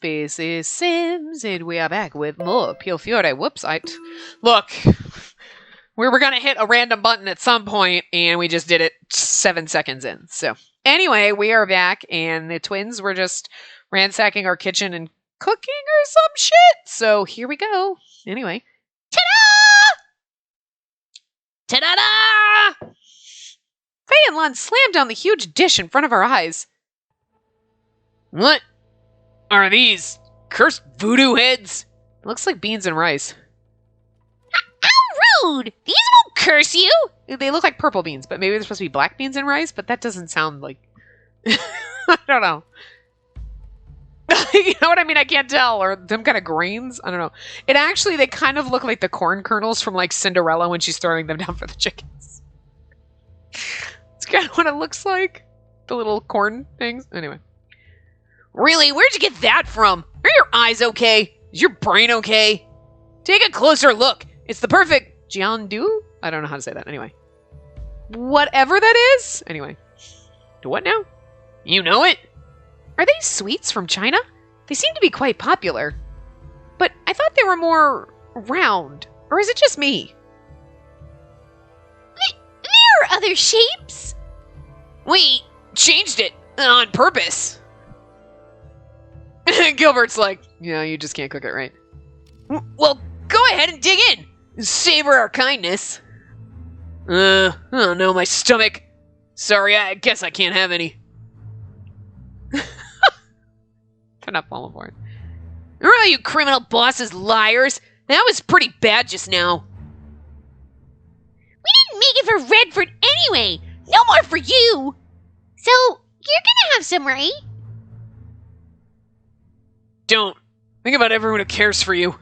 Spacey Sims, and we are back with more Piofiore. Whoops, Look, we were gonna hit a random button at some point, and we just did it 7 seconds in. So, anyway, we are back, and the twins were just ransacking our kitchen and cooking or some shit. So, here we go. Anyway. Ta-da! Ta-da-da! Faye and Lon slammed down the huge dish in front of our eyes. What are these? Cursed voodoo heads? It looks like beans and rice. How rude! These won't curse you! They look like purple beans, but maybe they're supposed to be black beans and rice, but that doesn't sound like... I don't know. You know what I mean? I can't tell. Or them kind of grains? I don't know. They kind of look like the corn kernels from like Cinderella when she's throwing them down for the chickens. It's kind of what it looks like. The little corn things. Anyway. Really? Where'd you get that from? Are your eyes okay? Is your brain okay? Take a closer look. It's the perfect jiandu? I don't know how to say that. Anyway. Whatever that is. Anyway. What now? You know it? Are they sweets from China? They seem to be quite popular. But I thought they were more round. Or is it just me? There are other shapes. We changed it on purpose. Gilbert's like, yeah, you just can't cook it right. Well, go ahead and dig in. Savor our kindness. Oh no, my stomach. Sorry, I guess I can't have any. They're not falling for it. Really, you criminal bosses, liars. That was pretty bad just now. We didn't make it for Redford anyway. No more for you. So, you're gonna have some, right? Don't. Think about everyone who cares for you.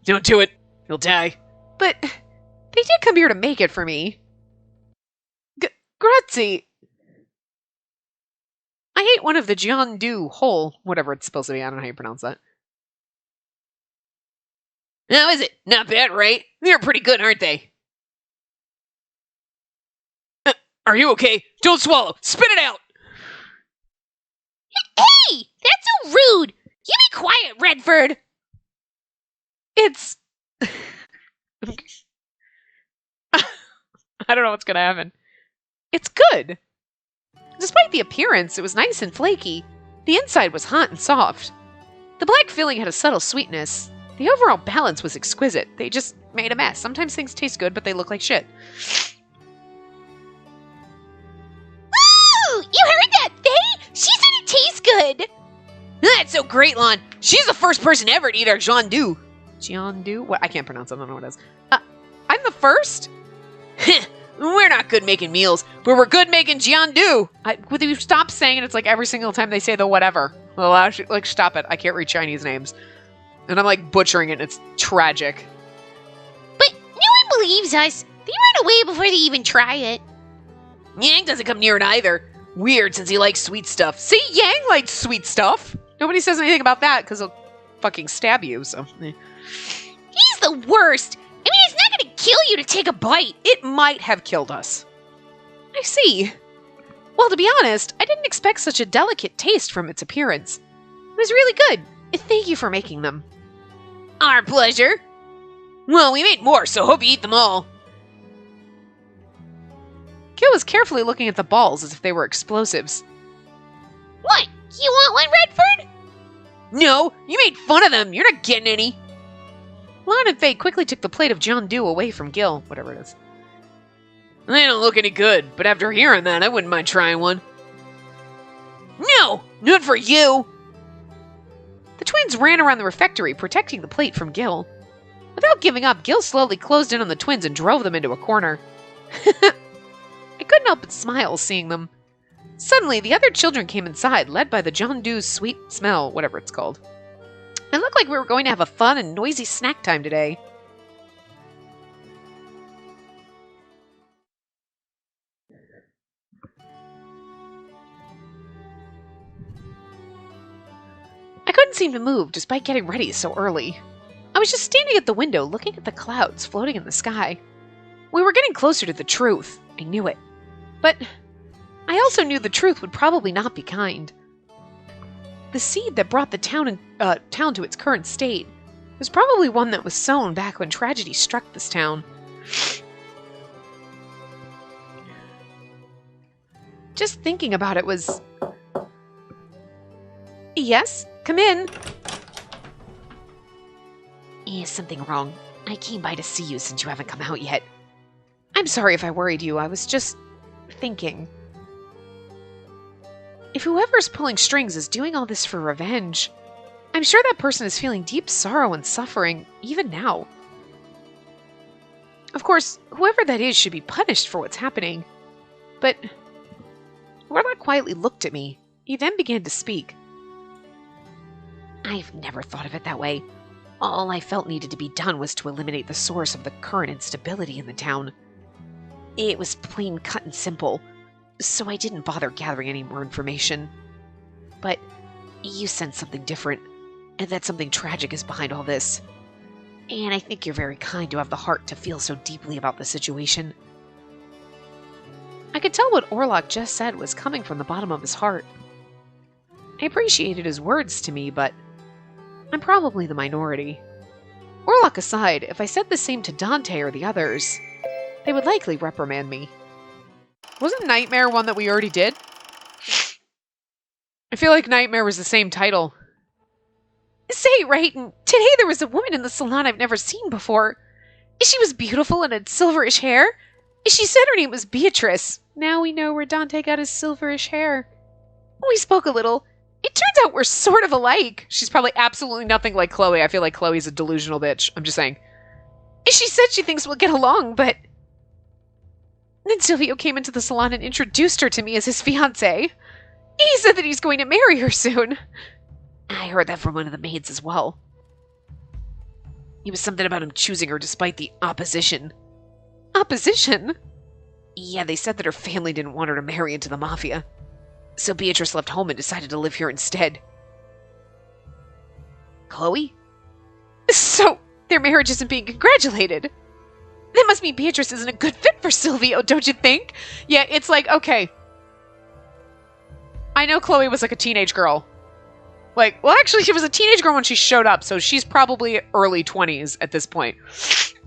Don't do it. You'll die. But they did come here to make it for me. Grazie. I ate one of the jiandu whole, whatever it's supposed to be. I don't know how you pronounce that. How is it? Not bad, right? They're pretty good, aren't they? Are you okay? Don't swallow. Spit it out. Hey! That's so rude! You be quiet, Redford! It's... I don't know what's gonna happen. It's good. Despite the appearance, it was nice and flaky. The inside was hot and soft. The black filling had a subtle sweetness. The overall balance was exquisite. They just made a mess. Sometimes things taste good, but they look like shit. Ooh! You heard that, Faye? She said it tastes good! That's so great, Lon. She's the first person ever to eat our jiandu. Jiandu? What? I can't pronounce it. I don't know what it is. I'm the first? We're not good making meals, but we're good making jiandu. Would you stop saying it? It's like every single time they say the whatever. Well, actually, like, stop it. I can't read Chinese names. And I'm like butchering it, and it's tragic. But no one believes us. They run away before they even try it. Yang doesn't come near it either. Weird, since he likes sweet stuff. See, Yang likes sweet stuff. Nobody says anything about that, because he'll fucking stab you, so... He's the worst! I mean, it's not gonna kill you to take a bite. It might have killed us. I see. Well, to be honest, I didn't expect such a delicate taste from its appearance. It was really good. Thank you for making them. Our pleasure. Well, we made more, so hope you eat them all. Gil was carefully looking at the balls as if they were explosives. What? You want one, Redford? No, you made fun of them. You're not getting any. Lon and Faye quickly took the plate of jiandu away from Gil, whatever it is. They don't look any good, but after hearing that, I wouldn't mind trying one. No, not for you. The twins ran around the refectory, protecting the plate from Gil. Without giving up, Gil slowly closed in on the twins and drove them into a corner. I couldn't help but smile seeing them. Suddenly, the other children came inside, led by the jiandu's sweet smell, whatever it's called. It looked like we were going to have a fun and noisy snack time today. I couldn't seem to move despite getting ready so early. I was just standing at the window looking at the clouds floating in the sky. We were getting closer to the truth. I knew it. But I also knew the truth would probably not be kind. The seed that brought the town to its current state was probably one that was sown back when tragedy struck this town. Just thinking about it was... Yes? Come in. Is something wrong? I came by to see you since you haven't come out yet. I'm sorry if I worried you. I was just thinking. If whoever's pulling strings is doing all this for revenge, I'm sure that person is feeling deep sorrow and suffering, even now. Of course, whoever that is should be punished for what's happening. But Orlock quietly looked at me. He then began to speak. I've never thought of it that way. All I felt needed to be done was to eliminate the source of the current instability in the town. It was plain cut and simple, so I didn't bother gathering any more information. But you sense something different, and that something tragic is behind all this. And I think you're very kind to have the heart to feel so deeply about the situation. I could tell what Orlock just said was coming from the bottom of his heart. I appreciated his words to me, but I'm probably the minority. Orlock aside, if I said the same to Dante or the others, they would likely reprimand me. Wasn't Nightmare one that we already did? I feel like Nightmare was the same title. Say, right, and today there was a woman in the salon I've never seen before. She was beautiful and had silverish hair. She said her name was Beatrice. Now we know where Dante got his silverish hair. We spoke a little. It turns out we're sort of alike. She's probably absolutely nothing like Chloe. I feel like Chloe's a delusional bitch. I'm just saying. She said she thinks we'll get along, but... Then Silvio came into the salon and introduced her to me as his fiancé. He said that he's going to marry her soon. I heard that from one of the maids as well. It was something about him choosing her despite the opposition. Opposition? Yeah, they said that her family didn't want her to marry into the mafia. So Beatrice left home and decided to live here instead. Chloe? So, their marriage isn't being congratulated. That must mean Beatrice isn't a good fit for Silvio, don't you think? Yeah, it's like, okay. I know Chloe was like a teenage girl. Like, well, actually, she was a teenage girl when she showed up, so she's probably early 20s at this point.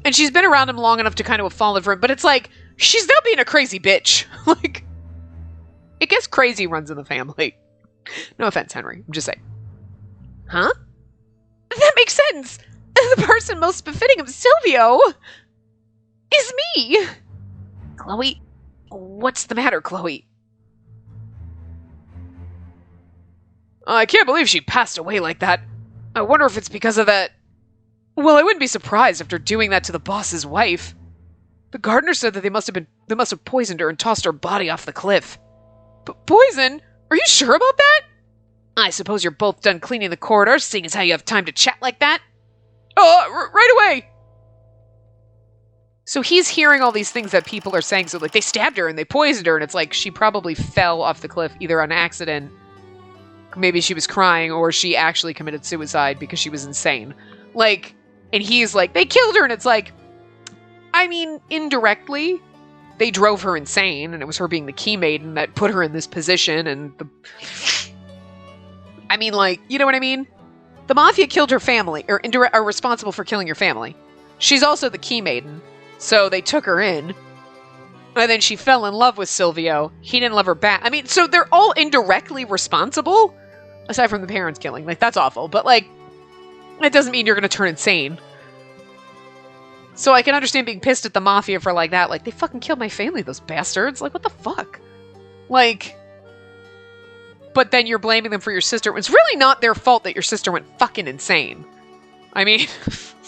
And she's been around him long enough to kind of have fallen for him, but it's like, she's now being a crazy bitch. Like, it gets crazy runs in the family. No offense, Henry. I'm just saying. Huh? That makes sense. The person most befitting of Silvio is me. Chloe? What's the matter, Chloe? I can't believe she passed away like that. I wonder if it's because of that. Well, I wouldn't be surprised after doing that to the boss's wife. The gardener said that they must have poisoned her and tossed her body off the cliff. But poison? Are you sure about that? I suppose you're both done cleaning the corridor, seeing as how you have time to chat like that. Right away! So he's hearing all these things that people are saying, so like they stabbed her and they poisoned her, and it's like she probably fell off the cliff either on accident, maybe she was crying, or she actually committed suicide because she was insane. Like, and he's like, they killed her, and it's like, I mean, indirectly, they drove her insane, and it was her being the key maiden that put her in this position, and I mean, like, you know what I mean? The mafia killed her family, or are responsible for killing your family. She's also the key maiden, so they took her in, and then she fell in love with Silvio. He didn't love her back. I mean, so they're all indirectly responsible, aside from the parents killing. Like, that's awful, but, like, it doesn't mean you're gonna turn insane. So I can understand being pissed at the mafia for like that. Like, they fucking killed my family, those bastards. Like, what the fuck? Like, but then you're blaming them for your sister. It's really not their fault that your sister went fucking insane. I mean,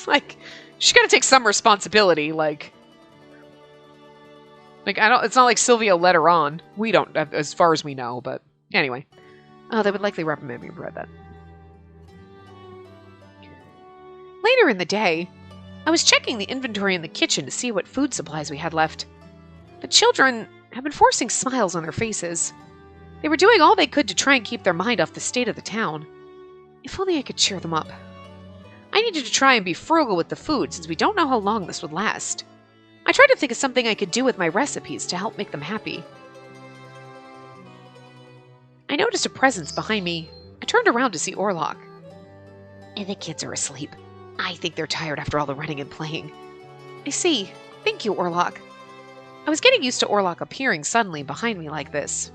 like, she gotta take some responsibility. Like, it's not like Silvio led her on. We don't, as far as we know, but anyway. Oh, they would likely reprimand me if I read that. Later in the day, I was checking the inventory in the kitchen to see what food supplies we had left. The children have been forcing smiles on their faces. They were doing all they could to try and keep their mind off the state of the town. If only I could cheer them up. I needed to try and be frugal with the food since we don't know how long this would last. I tried to think of something I could do with my recipes to help make them happy. I noticed a presence behind me. I turned around to see Orlock. The kids are asleep. I think they're tired after all the running and playing. I see. Thank you, Orlock. I was getting used to Orlock appearing suddenly behind me like this.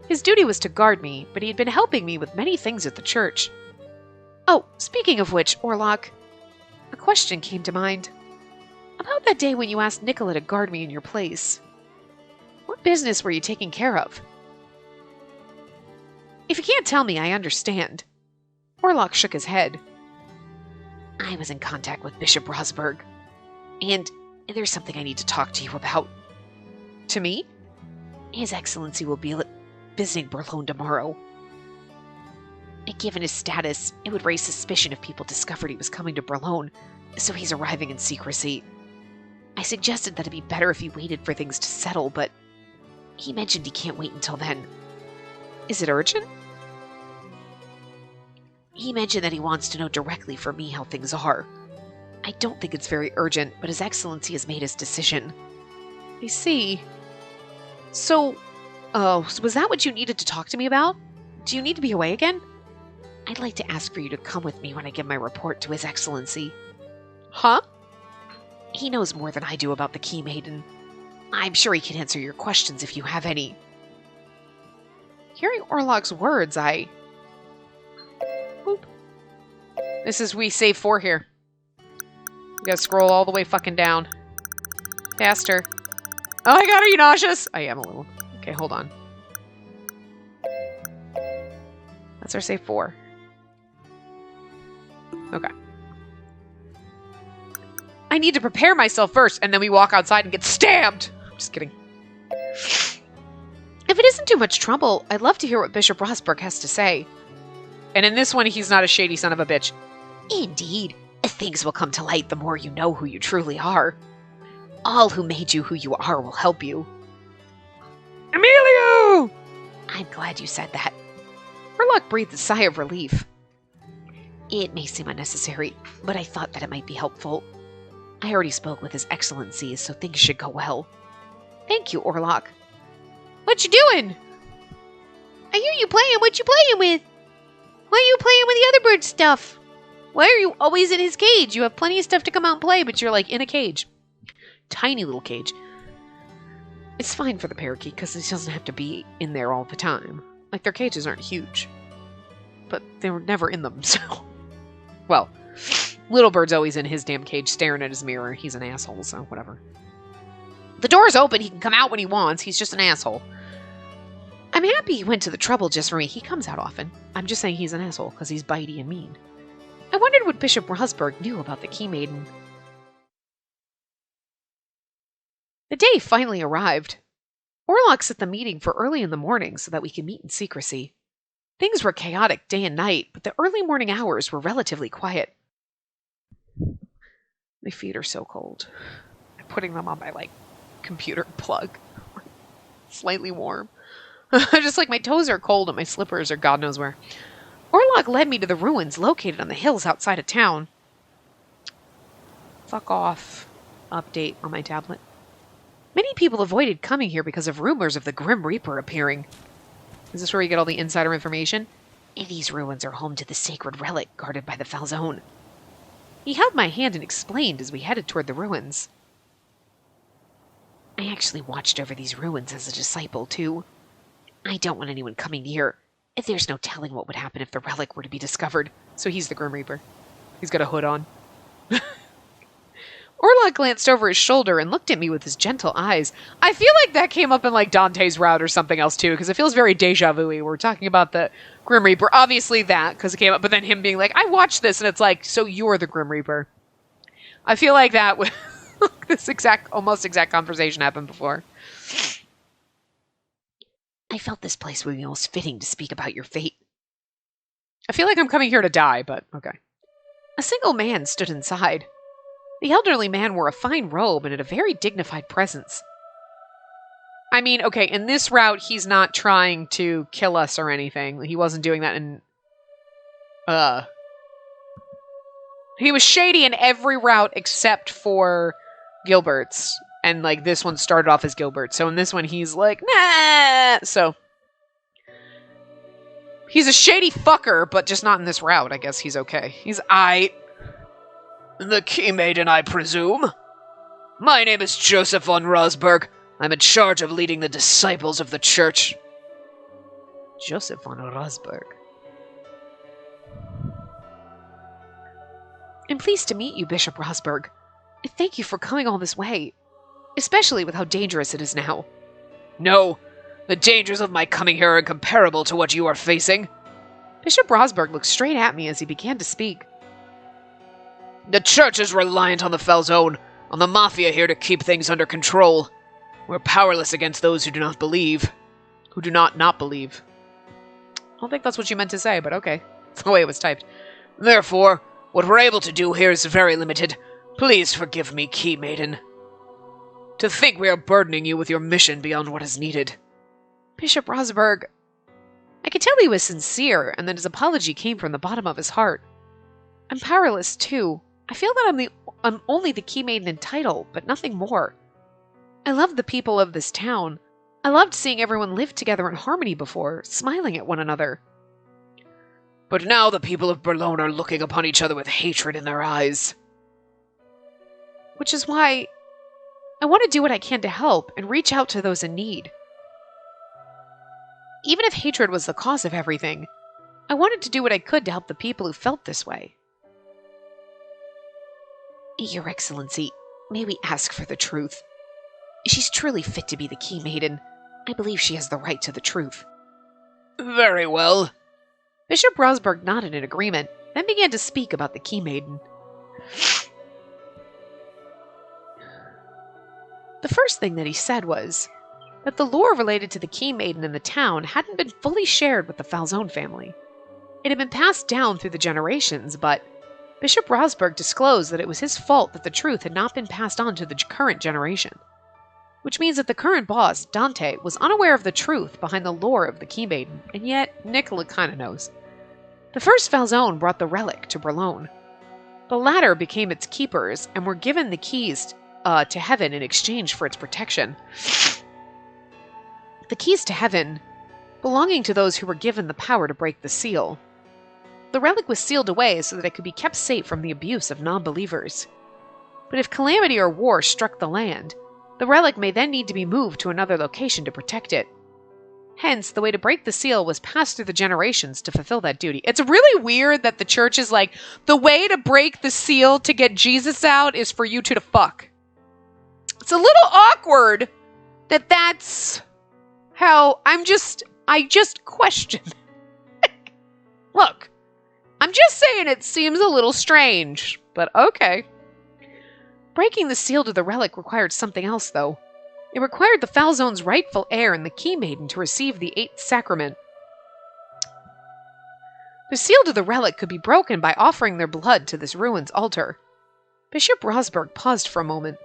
His duty was to guard me, but he had been helping me with many things at the church. Oh, speaking of which, Orlock, a question came to mind. About that day when you asked Nicola to guard me in your place. What business were you taking care of? If you can't tell me, I understand. Orlock shook his head. I was in contact with Bishop Rosberg, and there's something I need to talk to you about. To me? His Excellency will be visiting Berlin tomorrow. Given his status, it would raise suspicion if people discovered he was coming to Berlin, so he's arriving in secrecy. I suggested that it'd be better if he waited for things to settle, but he mentioned he can't wait until then. Is it urgent? He mentioned that he wants to know directly from me how things are. I don't think it's very urgent, but His Excellency has made his decision. I see. So, was that what you needed to talk to me about? Do you need to be away again? I'd like to ask for you to come with me when I give my report to His Excellency. Huh? He knows more than I do about the Key Maiden. I'm sure he can answer your questions if you have any. Hearing Orlock's words, I... Boop. This is we save 4 here. You gotta scroll all the way fucking down. Faster. Oh my god, are you nauseous? I am a little. Okay, hold on. That's our save 4. Okay. I need to prepare myself first, and then we walk outside and get stabbed! I'm just kidding. If it isn't too much trouble, I'd love to hear what Bishop Rosberg has to say. And in this one, he's not a shady son of a bitch. Indeed. Things will come to light the more you know who you truly are. All who made you who you are will help you. Emilio! I'm glad you said that. Orlock breathed a sigh of relief. It may seem unnecessary, but I thought that it might be helpful. I already spoke with His Excellency, so things should go well. Thank you, Orlock. What you doing? I hear you playing. What you playing with? Why are you playing with the other bird stuff? Why are you always in his cage? You have plenty of stuff to come out and play, but you're like in a cage. Tiny little cage. It's fine for the parakeet because he doesn't have to be in there all the time. Like, their cages aren't huge. But they were never in them, so... Well, Little Bird's always in his damn cage staring at his mirror. He's an asshole, so whatever. The door's open. He can come out when he wants. He's just an asshole. I'm happy he went to the trouble just for me. He comes out often. I'm just saying he's an asshole because he's bitey and mean. I wondered what Bishop Rosberg knew about the Key Maiden. The day finally arrived. Orlock set the meeting for early in the morning so that we could meet in secrecy. Things were chaotic day and night, but the early morning hours were relatively quiet. My feet are so cold. I'm putting them on my, computer plug. Slightly warm. Just my toes are cold and my slippers are God knows where. Orlock led me to the ruins located on the hills outside of town. Fuck off. Update on my tablet. Many people avoided coming here because of rumors of the Grim Reaper appearing. Is this where you get all the insider information? These ruins are home to the sacred relic guarded by the Falzone. He held my hand and explained as we headed toward the ruins. I actually watched over these ruins as a disciple, too. I don't want anyone coming near. There's no telling what would happen if the relic were to be discovered. So he's the Grim Reaper. He's got a hood on. Orlock glanced over his shoulder and looked at me with his gentle eyes. I feel like that came up in Dante's Route or something else too, because it feels very deja vu-y. We're talking about the Grim Reaper. Obviously that, because it came up, but then him being like, I watched this, and it's like, so you're the Grim Reaper. I feel like that with this almost exact conversation happened before. I felt this place would be most fitting to speak about your fate. I feel like I'm coming here to die, but okay. A single man stood inside. The elderly man wore a fine robe and had a very dignified presence. I mean, okay, in this route, he's not trying to kill us or anything. He wasn't doing that in... He was shady in every route except for Gilbert's. And, this one started off as Gilbert. So in this one, he's like, nah! So, He's a shady fucker, but just not in this route. I guess he's okay. He's The key maiden, I presume? My name is Joseph von Rosberg. I'm in charge of leading the disciples of the church. Joseph von Rosberg. I'm pleased to meet you, Bishop Rosberg. Thank you for coming all this way, especially with how dangerous it is now. No, the dangers of my coming here are incomparable to what you are facing. Bishop Rosberg looked straight at me as he began to speak. The church is reliant on the Falzone, on the mafia here to keep things under control. We're powerless against those who do not believe. Who do not believe. I don't think that's what you meant to say, but okay. It's the way it was typed. Therefore, what we're able to do here is very limited. Please forgive me, Key Maiden. To think we are burdening you with your mission beyond what is needed. Bishop Rosberg, I could tell he was sincere, and that his apology came from the bottom of his heart. I'm powerless, too. I feel that I'm only the Key Maiden in title, but nothing more. I love the people of this town. I loved seeing everyone live together in harmony before, smiling at one another. But now the people of Berlin are looking upon each other with hatred in their eyes. Which is why I want to do what I can to help and reach out to those in need. Even if hatred was the cause of everything, I wanted to do what I could to help the people who felt this way. Your Excellency, may we ask for the truth? She's truly fit to be the Key Maiden. I believe she has the right to the truth. Very well. Bishop Rosberg nodded in agreement, then began to speak about the Key Maiden. The first thing that he said was that the lore related to the Key Maiden in the town hadn't been fully shared with the Falzone family. It had been passed down through the generations, but Bishop Rosberg disclosed that it was his fault that the truth had not been passed on to the current generation. Which means that the current boss, Dante, was unaware of the truth behind the lore of the Key Maiden, and yet Nicola kind of knows. The first Falzone brought the relic to Berlin. The latter became its keepers and were given the keys to heaven in exchange for its protection. The keys to heaven, belonging to those who were given the power to break the seal. The relic was sealed away so that it could be kept safe from the abuse of non-believers. But if calamity or war struck the land, the relic may then need to be moved to another location to protect it. Hence, the way to break the seal was passed through the generations to fulfill that duty. It's really weird that the church is like, the way to break the seal to get Jesus out is for you two to fuck. It's a little awkward that that's how I just question. Look, I'm just saying it seems a little strange, but okay. Breaking the seal to the relic required something else, though. It required the Falzone's rightful heir and the Key Maiden to receive the Eighth Sacrament. The seal to the relic could be broken by offering their blood to this ruin's altar. Bishop Rosberg paused for a moment.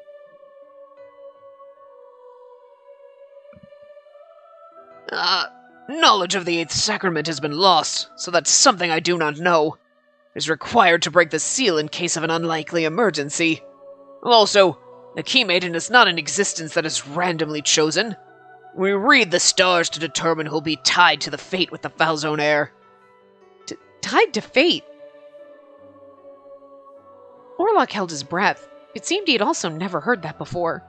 Knowledge of the Eighth Sacrament has been lost, so that's something I do not know. It is required to break the seal in case of an unlikely emergency. Also, the Key Maiden is not an existence that is randomly chosen. We read the stars to determine who'll be tied to the fate with the Falzone heir. Tied to fate? Orlock held his breath. It seemed he had also never heard that before.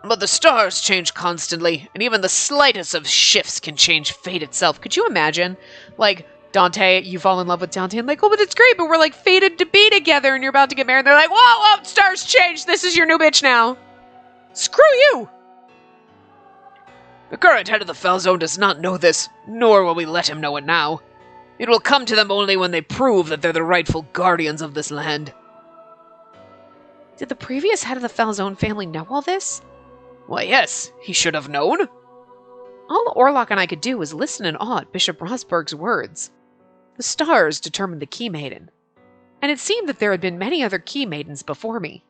But the stars change constantly, and even the slightest of shifts can change fate itself. Could you imagine? Like, Dante, you fall in love with Dante, and like, oh, but it's great, but we're like fated to be together, and you're about to get married, and they're like, whoa, stars changed, this is your new bitch now. Screw you! The current head of the Falzone does not know this, nor will we let him know it now. It will come to them only when they prove that they're the rightful guardians of this land. Did the previous head of the Falzone family know all this? Why, yes, he should have known. All Orlock and I could do was listen in awe at Bishop Rosberg's words. The stars determined the Key Maiden, and it seemed that there had been many other Key Maidens before me.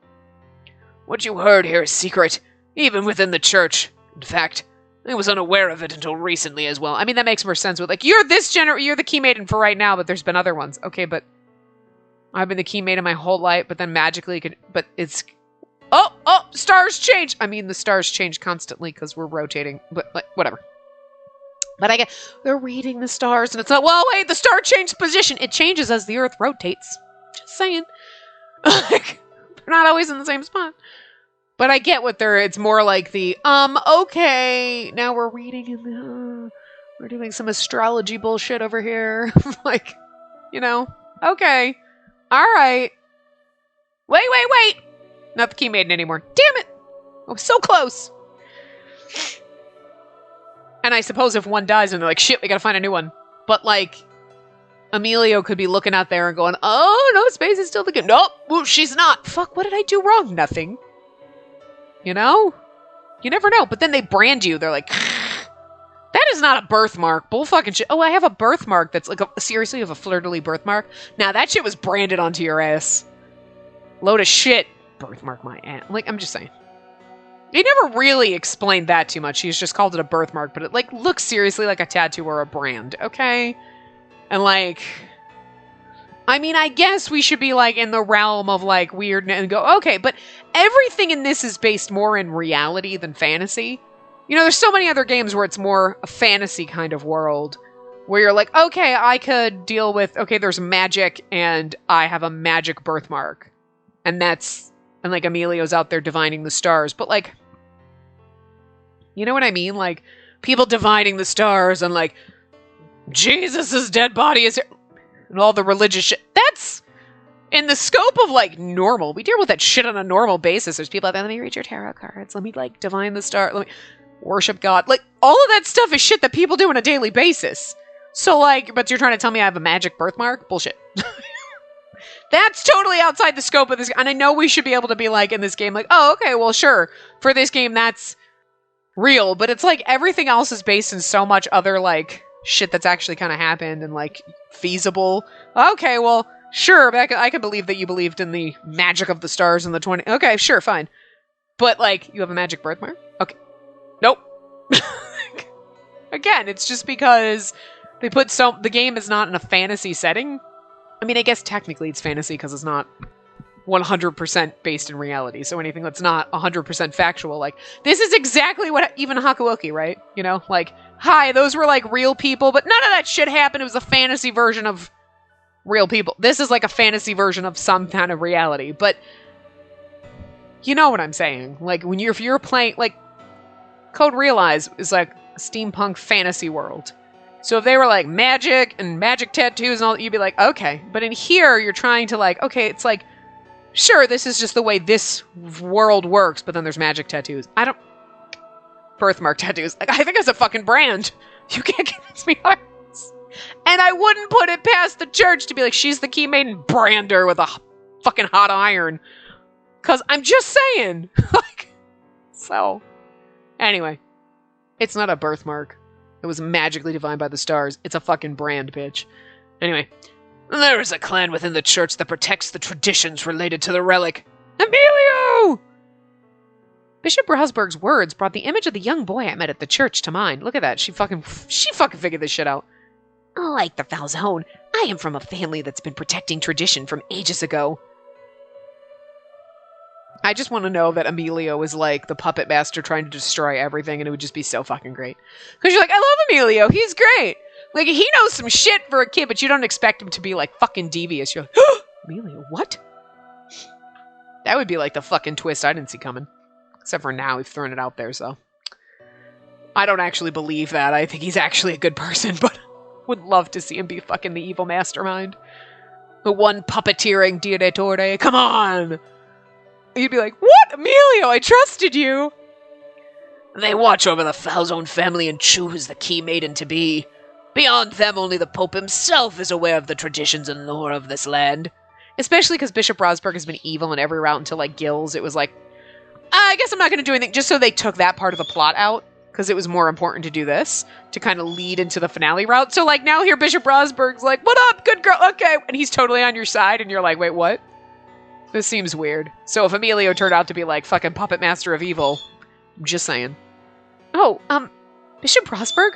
What you heard here is secret, even within the church. In fact, I was unaware of it until recently as well. I mean, that makes more sense with, like, you're the Key Maiden for right now, but there's been other ones. Okay, but I've been the Key Maiden my whole life, but then magically but it's... Oh, stars change! I mean, the stars change constantly because we're rotating, but like, whatever. But I get they're reading the stars, and it's like, well, wait, the star changed position. It changes as the Earth rotates. Just saying. Like, they're not always in the same spot. But I get what it's more like the, okay, now we're reading in the, we're doing some astrology bullshit over here. Like, you know, okay, all right. Wait. Not the Key Maiden anymore. Damn it. I was so close. And I suppose if one dies and they're like, shit, we gotta find a new one. But like, Emilio could be looking out there and going, oh, no, Spacey's still the kid. Nope, well, she's not. Fuck, what did I do wrong? Nothing. You know? You never know. But then they brand you. They're like, that is not a birthmark. Bull fucking shit. Oh, I have a birthmark that's like, seriously, you have a flirtily birthmark? Now, that shit was branded onto your ass. Load of shit. Birthmark my ass. Like, I'm just saying. They never really explained that too much. He's just called it a birthmark, but it like looks seriously like a tattoo or a brand, okay? And like, I mean, I guess we should be like in the realm of like weird and go, okay, but everything in this is based more in reality than fantasy. You know, there's so many other games where it's more a fantasy kind of world where you're like, okay, I could deal with, okay, there's magic and I have a magic birthmark. And like Emilio's out there divining the stars, but like, you know what I mean? Like, people dividing the stars and like, Jesus' dead body is here, and all the religious shit. That's in the scope of like normal. We deal with that shit on a normal basis. There's people out there, let me read your tarot cards. Let me like divine the star. Let me worship God. Like, all of that stuff is shit that people do on a daily basis. So like, but you're trying to tell me I have a magic birthmark? Bullshit. That's totally outside the scope of this. And I know we should be able to be like in this game, like, oh, okay, well, sure. For this game, that's real. But it's like everything else is based in so much other like shit that's actually kind of happened and like feasible. Okay, well, sure. I can believe that you believed in the magic of the stars in the 20. Okay, sure, fine. But like, you have a magic birthmark? Okay. Nope. Again, it's just because they put the game is not in a fantasy setting. I mean, I guess technically it's fantasy because it's not 100% based in reality. So anything that's not 100% factual, like, this is exactly what, even Hakuoki, right? You know, like, hi, those were like real people, but none of that shit happened. It was a fantasy version of real people. This is like a fantasy version of some kind of reality, but you know what I'm saying? Like, if you're playing, like, Code Realize is like a steampunk fantasy world. So if they were like magic and magic tattoos and all, you'd be like, okay. But in here, you're trying to like, okay, it's like, sure, this is just the way this world works, but then there's magic tattoos. Birthmark tattoos. Like, I think it's a fucking brand. You can't convince me otherwise. And I wouldn't put it past the church to be like, she's the Key Maiden brander with a fucking hot iron. Because I'm just saying. Like, so, anyway. It's not a birthmark. It was magically divined by the stars. It's a fucking brand, bitch. Anyway. There is a clan within the church that protects the traditions related to the relic. Emilio! Bishop Rosberg's words brought the image of the young boy I met at the church to mind. Look at that. She fucking figured this shit out. Like the Falzone, I am from a family that's been protecting tradition from ages ago. I just want to know that Emilio is like the puppet master trying to destroy everything, and it would just be so fucking great. Because you're like, I love Emilio. He's great. Like, he knows some shit for a kid, but you don't expect him to be like fucking devious. You're like, oh, Emilio, what? That would be like the fucking twist I didn't see coming. Except for now, we've thrown it out there, so. I don't actually believe that. I think he's actually a good person, but would love to see him be fucking the evil mastermind. The one puppeteering Direttore. Come on! You'd be like, what? Emilio, I trusted you! They watch over the Falzone family and choose the Key Maiden to be. Beyond them, only the Pope himself is aware of the traditions and lore of this land. Especially because Bishop Rosberg has been evil in every route until, like, Gills. It was like, I guess I'm not going to do anything. Just so they took that part of the plot out. Because it was more important to do this. To kind of lead into the finale route. So, like, now here Bishop Rosberg's like, what up, good girl? Okay. And he's totally on your side. And you're like, wait, what? This seems weird. So if Emilio turned out to be, like, fucking puppet master of evil. I'm just saying. Oh, Bishop Rosberg?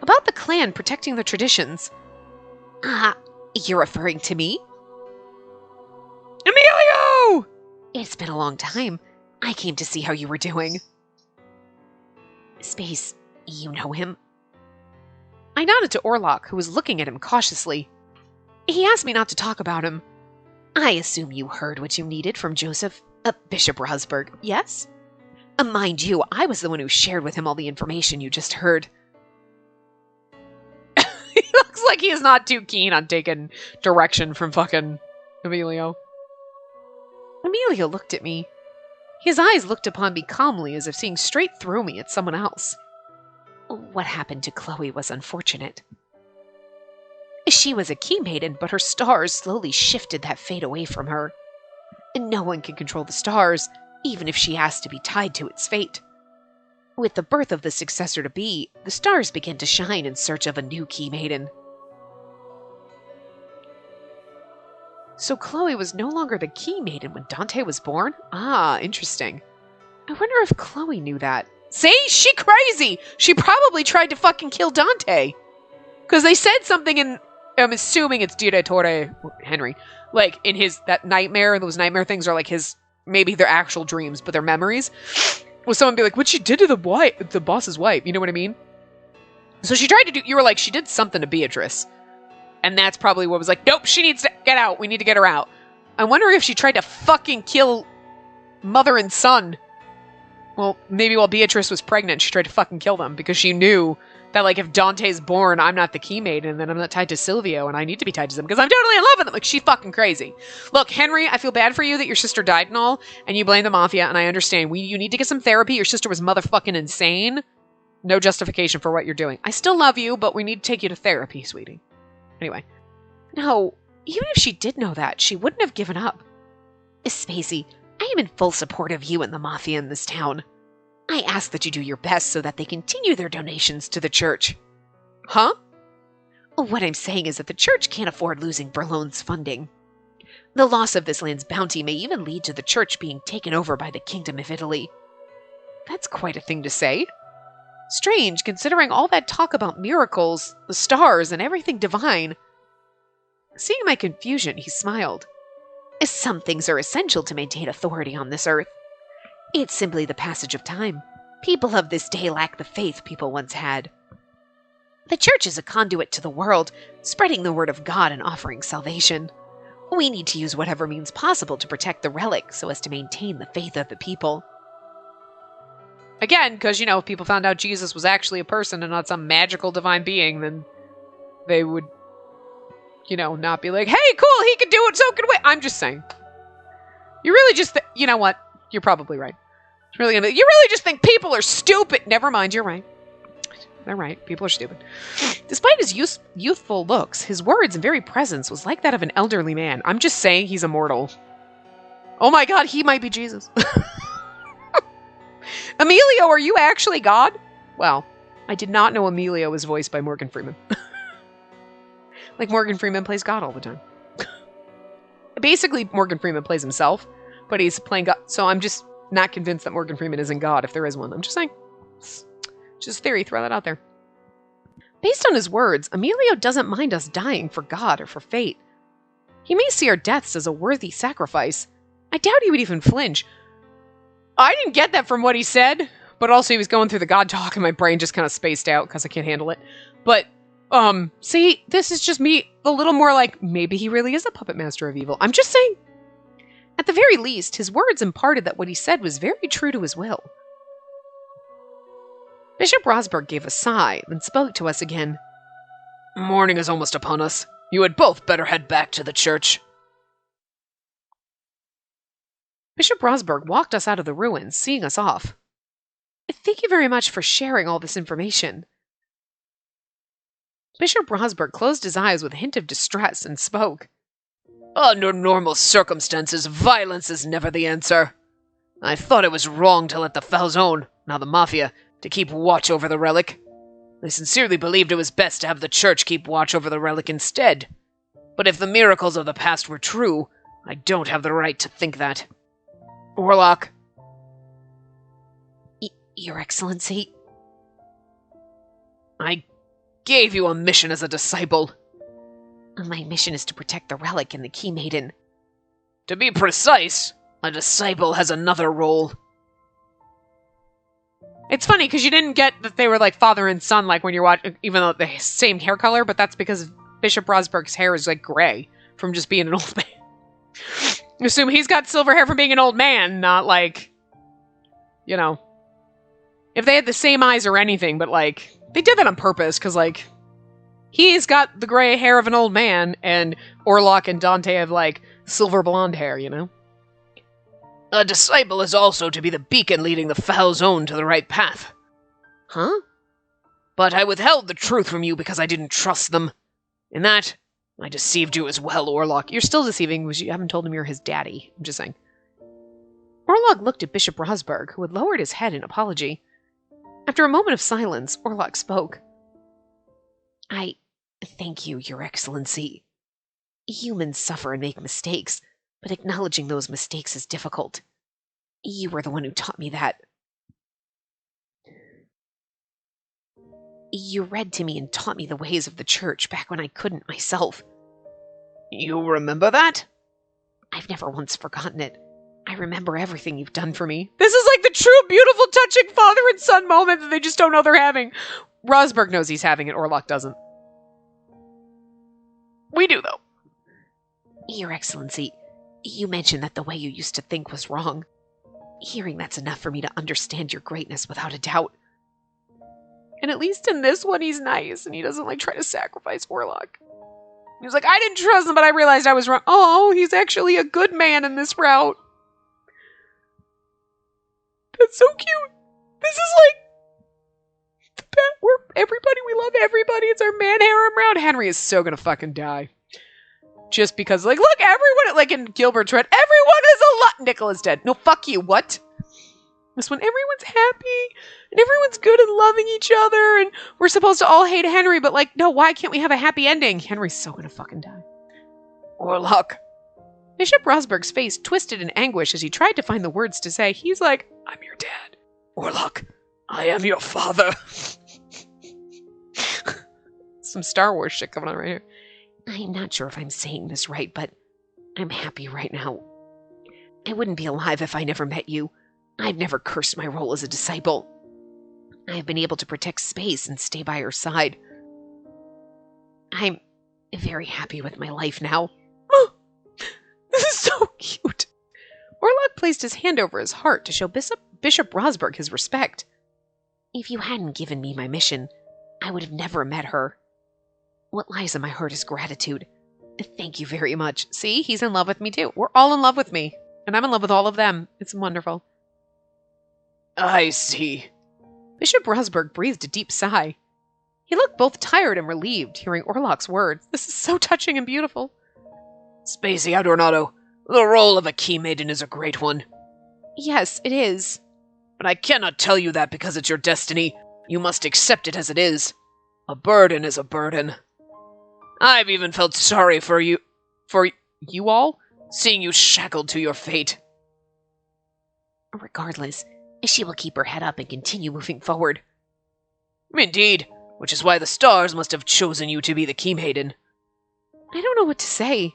About the clan protecting the traditions. You're referring to me? Emilio! It's been a long time. I came to see how you were doing. Space, You know him? I nodded to Orlock, who was looking at him cautiously. He asked me not to talk about him. I assume you heard what you needed from Bishop Rosberg, yes? Mind you, I was the one who shared with him all the information you just heard. He looks like he is not too keen on taking direction from fucking Emilio. Emilio looked at me. His eyes looked upon me calmly, as if seeing straight through me at someone else. What happened to Chloe was unfortunate. She was a key maiden, but her stars slowly shifted that fate away from her. No one can control the stars, even if she asked to be tied to its fate. With the birth of the successor-to-be, the stars began to shine in search of a new key maiden. So Chloe was no longer the key maiden when Dante was born? Ah, interesting. I wonder if Chloe knew that. See? She crazy! She probably tried to fucking kill Dante! Because they said something in... I'm assuming it's Direttore Henry. Like, in that nightmare, those nightmare things are like his... Maybe they're actual dreams, but they're memories. Will someone be like, what she did to the boss's wife? You know what I mean? So she tried to do... You were like, she did something to Beatrice. And that's probably what was like, nope, she needs to get out. We need to get her out. I wonder if she tried to fucking kill mother and son. Well, maybe while Beatrice was pregnant, she tried to fucking kill them because she knew that, like, if Dante's born, I'm not the key maiden, and then I'm not tied to Silvio, and I need to be tied to them because I'm totally in love with them. Like, she's fucking crazy. Look, Henry, I feel bad for you that your sister died and all, and you blame the mafia, and I understand. You need to get some therapy. Your sister was motherfucking insane. No justification for what you're doing. I still love you, but we need to take you to therapy, sweetie. Anyway. No, even if she did know that, she wouldn't have given up. Spacey, I am in full support of you and the mafia in this town. I ask that you do your best so that they continue their donations to the church. Huh? What I'm saying is that the church can't afford losing Berlone's funding. The loss of this land's bounty may even lead to the church being taken over by the Kingdom of Italy. That's quite a thing to say. Strange, considering all that talk about miracles, the stars, and everything divine. Seeing my confusion, he smiled. Some things are essential to maintain authority on this earth. It's simply the passage of time. People of this day lack the faith people once had. The church is a conduit to the world, spreading the word of God and offering salvation. We need to use whatever means possible to protect the relic so as to maintain the faith of the people. Again, because, if people found out Jesus was actually a person and not some magical divine being, then they would, not be like, hey, cool, he could do it, so can we. I'm just saying. You really just, you know what? You're probably right. It's really gonna be, you really just think people are stupid. Never mind, you're right. They're right. People are stupid. Despite his youthful looks, his words and very presence was like that of an elderly man. I'm just saying he's immortal. Oh my god, he might be Jesus. Emilio, are you actually God? Well, I did not know Emilio was voiced by Morgan Freeman. Like Morgan Freeman plays God all the time. Basically, Morgan Freeman plays himself, but he's playing God. So I'm just not convinced that Morgan Freeman isn't God, if there is one. I'm just saying. Just theory, throw that out there. Based on his words, Emilio doesn't mind us dying for God or for fate. He may see our deaths as a worthy sacrifice. I doubt he would even flinch. I didn't get that from what he said, but also he was going through the God talk and my brain just kind of spaced out because I can't handle it. But, see, this is just me a little more like, maybe he really is a puppet master of evil. I'm just saying. At the very least, his words imparted that what he said was very true to his will. Bishop Rosberg gave a sigh, then spoke to us again. Morning is almost upon us. You had both better head back to the church. Bishop Rosberg walked us out of the ruins, seeing us off. Thank you very much for sharing all this information. Bishop Rosberg closed his eyes with a hint of distress and spoke. Under normal circumstances, violence is never the answer. I thought it was wrong to let the Falzone, now the Mafia, to keep watch over the relic. I sincerely believed it was best to have the church keep watch over the relic instead. But if the miracles of the past were true, I don't have the right to think that. Orlock. Your Excellency. I gave you a mission as a disciple. My mission is to protect the relic and the Key Maiden. To be precise, a disciple has another role. It's funny because you didn't get that they were like father and son, like when you're watching, even though the same hair color, but that's because Bishop Rosberg's hair is like gray from just being an old man. I assume he's got silver hair from being an old man, not like, you know, if they had the same eyes or anything, but like, they did that on purpose because like, he's got the gray hair of an old man and Orlock and Dante have like silver blonde hair, you know? A disciple is also to be the beacon leading the foul zone to the right path. Huh? But I withheld the truth from you because I didn't trust them. In that, I deceived you as well, Orlock. You're still deceiving because you haven't told him you're his daddy. I'm just saying. Orlock looked at Bishop Rosberg, who had lowered his head in apology. After a moment of silence, Orlock spoke. I thank you, Your Excellency. Humans suffer and make mistakes, but acknowledging those mistakes is difficult. You were the one who taught me that. You read to me and taught me the ways of the church back when I couldn't myself. You remember that? I've never once forgotten it. I remember everything you've done for me. This is like the true, beautiful, touching father and son moment that they just don't know they're having. Rosberg knows he's having it, Orlock doesn't. We do, though. Your Excellency, you mentioned that the way you used to think was wrong. Hearing that's enough for me to understand your greatness without a doubt. And at least in this one, he's nice, and he doesn't, like, try to sacrifice Orlock. He's like, I didn't trust him, but I realized I was wrong. Oh, he's actually a good man in this route. That's so cute. This is, like, the best. We're everybody. We love everybody. It's our man harem round. Henry is so gonna fucking die. Just because, like, look, everyone, like in Gilbert's Red, everyone is a lot. Nicola's dead. No, fuck you. What? This one, everyone's happy, and everyone's good and loving each other, and we're supposed to all hate Henry, but, like, no, why can't we have a happy ending? Henry's so gonna fucking die. Orlock. Bishop Rosberg's face twisted in anguish as he tried to find the words to say. He's like, I'm your dad. Orlock, I am your father. Some Star Wars shit coming on right here. I'm not sure if I'm saying this right, but I'm happy right now. I wouldn't be alive if I never met you. I've never cursed my role as a disciple. I've been able to protect Space and stay by her side. I'm very happy with my life now. Oh, this is so cute. Orlock placed his hand over his heart to show Bishop Rosberg his respect. If you hadn't given me my mission, I would have never met her. What lies in my heart is gratitude. Thank you very much. See, he's in love with me too. We're all in love with me. And I'm in love with all of them. It's wonderful. I see. Bishop Rosberg breathed a deep sigh. He looked both tired and relieved, hearing Orlock's words. This is so touching and beautiful. Spacey Adornado, the role of a key maiden is a great one. Yes, it is. But I cannot tell you that because it's your destiny. You must accept it as it is. A burden is a burden. I've even felt sorry for you all, seeing you shackled to your fate. Regardless, she will keep her head up and continue moving forward. Indeed, which is why the stars must have chosen you to be the key maiden. I don't know what to say.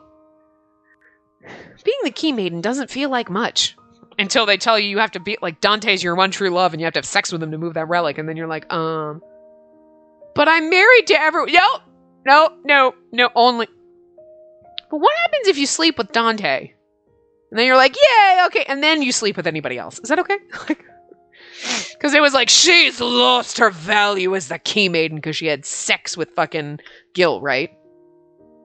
Being the key maiden doesn't feel like much. Until they tell you you have to be, like, Dante's your one true love and you have to have sex with him to move that relic, and then you're like, But I'm married to everyone. No, only. But what happens if you sleep with Dante? And then you're like, yay, okay, and then you sleep with anybody else. Is that okay? Because it was like, she's lost her value as the key maiden because she had sex with fucking Gil, right?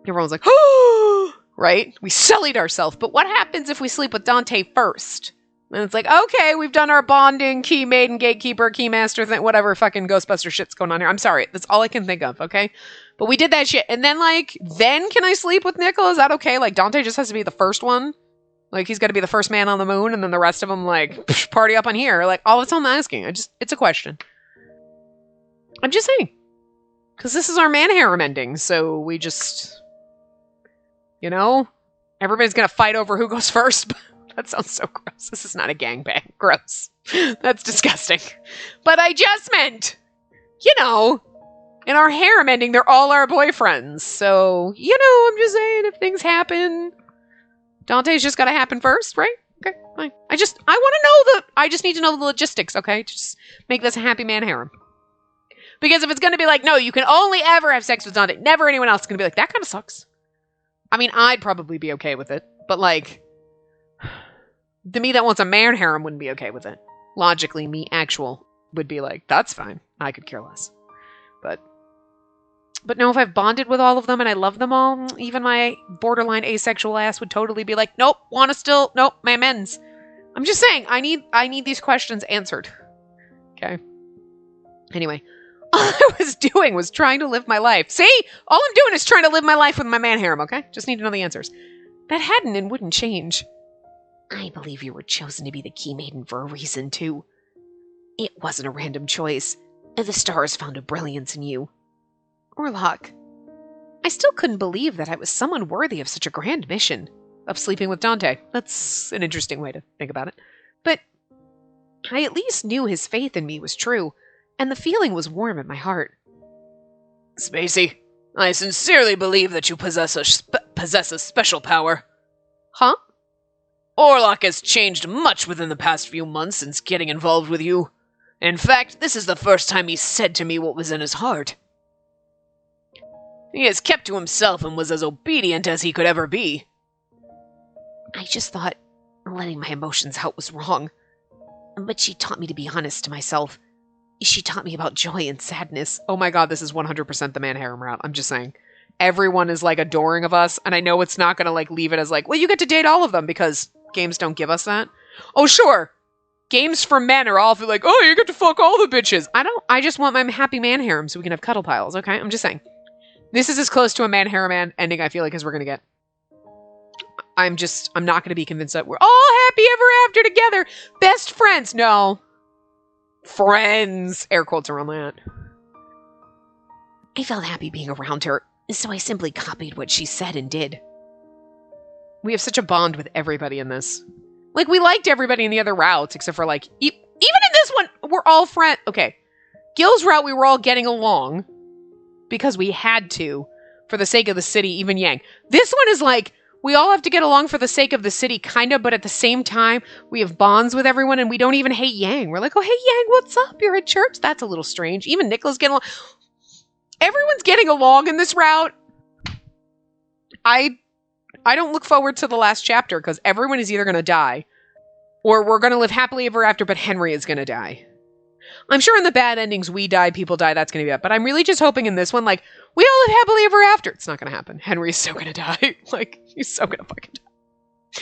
Everyone's like, oh, right? We sullied ourselves. But what happens if we sleep with Dante first? And it's like, okay, we've done our bonding, key maiden, gatekeeper, key master thing, whatever fucking Ghostbuster shit's going on here. I'm sorry. That's all I can think of, okay? But we did that shit. And then, like, then can I sleep with Nicola? Is that okay? Like, Dante just has to be the first one? Like, he's got to be the first man on the moon, and then the rest of them, like, party up on here. Like, all that's all I'm asking. It's a question. I'm just saying. Because this is our man harem ending, so we just, you know, everybody's going to fight over who goes first. That sounds so gross. This is not a gangbang. Gross. That's disgusting. But I just meant, you know, in our harem ending, they're all our boyfriends. So, you know, I'm just saying, if things happen, Dante's just got to happen first, right? Okay, fine. I just need to know the logistics, okay? Just make this a happy man harem. Because if it's going to be like, no, you can only ever have sex with Dante, never anyone else is going to be like, that kind of sucks. I mean, I'd probably be okay with it, but like, to me that wants a man harem wouldn't be okay with it. Logically, me actual would be like, that's fine. I could care less. But no, if I've bonded with all of them and I love them all, even my borderline asexual ass would totally be like, nope, nope, my amends. I'm just saying, I need these questions answered. Okay. Anyway, all I was doing was trying to live my life. See? All I'm doing is trying to live my life with my man harem, okay? Just need to know the answers. That hadn't and wouldn't change. I believe you were chosen to be the key maiden for a reason, too. It wasn't a random choice. The stars found a brilliance in you. Orlock, I still couldn't believe that I was someone worthy of such a grand mission. Of sleeping with Dante. That's an interesting way to think about it. But I at least knew his faith in me was true, and the feeling was warm in my heart. Spacey, I sincerely believe that you possess a special power. Huh? Orlock has changed much within the past few months since getting involved with you. In fact, this is the first time he said to me what was in his heart. He has kept to himself and was as obedient as he could ever be. I just thought letting my emotions out was wrong. But she taught me to be honest to myself. She taught me about joy and sadness. Oh my god, this is 100% the man harem route. I'm just saying. Everyone is like adoring of us, and I know it's not gonna like leave it as like, well, you get to date all of them because games don't give us that. Oh sure, games for men are all for like, oh, you get to fuck all the bitches. I just want my happy man harem so we can have cuddle piles, okay? I'm just saying. This is as close to a man harem ending I feel like as we're gonna get. I'm not gonna be convinced that we're all happy ever after together. Best friends. No. Friends. Air quotes around that. I felt happy being around her, so I simply copied what she said and did. We have such a bond with everybody in this. Like, we liked everybody in the other routes, except for, like, even in this one, we're all friends. Okay. Gil's route, we were all getting along because we had to for the sake of the city, even Yang. This one is like, we all have to get along for the sake of the city, kind of, but at the same time, we have bonds with everyone, and we don't even hate Yang. We're like, oh, hey, Yang, what's up? You're at church? That's a little strange. Even Nicola's getting along. Everyone's getting along in this route. I don't look forward to the last chapter, because everyone is either going to die, or we're going to live happily ever after, but Henry is going to die. I'm sure in the bad endings, we die, people die, that's going to be it. But I'm really just hoping in this one, like, we all live happily ever after. It's not going to happen. Henry's so going to die. Like, he's so going to fucking die.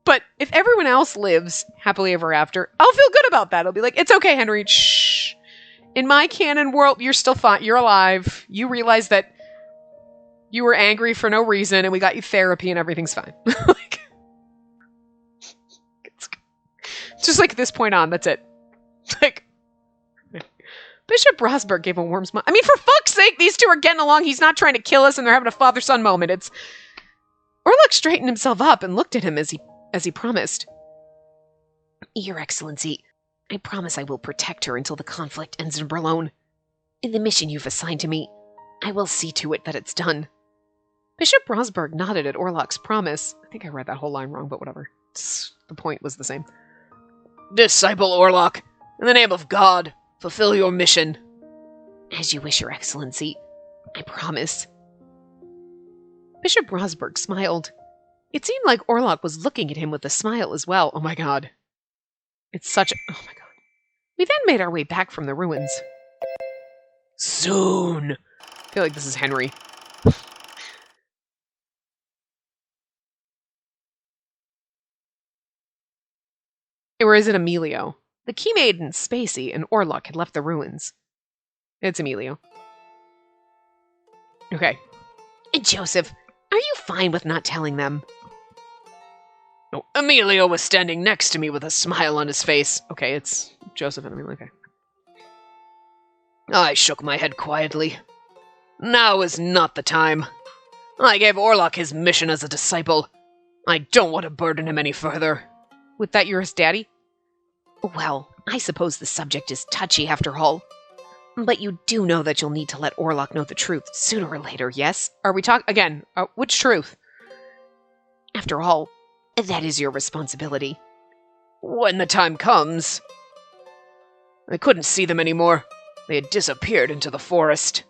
But if everyone else lives happily ever after, I'll feel good about that. I'll be like, it's okay, Henry. Shh. In my canon world, you're still fine. You're alive. You realize that you were angry for no reason, and we got you therapy, and everything's fine. Like, it's just like at this point on, that's it. Like, Bishop Rosberg gave a warm smile. I mean, for fuck's sake, these two are getting along. He's not trying to kill us, and they're having a father-son moment. Orlock straightened himself up and looked at him as he promised. Your Excellency, I promise I will protect her until the conflict ends in Berlone. In the mission you've assigned to me, I will see to it that it's done. Bishop Rosberg nodded at Orlock's promise. I think I read that whole line wrong, but whatever. The point was the same. Disciple Orlock, in the name of God, fulfill your mission. As you wish, Your Excellency. I promise. Bishop Rosberg smiled. It seemed like Orlock was looking at him with a smile as well. Oh my god. It's such a... Oh my god. We then made our way back from the ruins. Soon. I feel like this is Henry. Or is it Emilio? The key maiden, Spacey, and Orlock had left the ruins. It's Emilio. Okay. Joseph, are you fine with not telling them? Oh, Emilio was standing next to me with a smile on his face. Okay, it's Joseph and Emilio. Okay. I shook my head quietly. Now is not the time. I gave Orlock his mission as a disciple. I don't want to burden him any further. With that, you're his daddy? Well, I suppose the subject is touchy after all. But you do know that you'll need to let Orlock know the truth sooner or later, yes? Are we talking... Again, which truth? After all, that is your responsibility. When the time comes... I couldn't see them anymore. They had disappeared into the forest.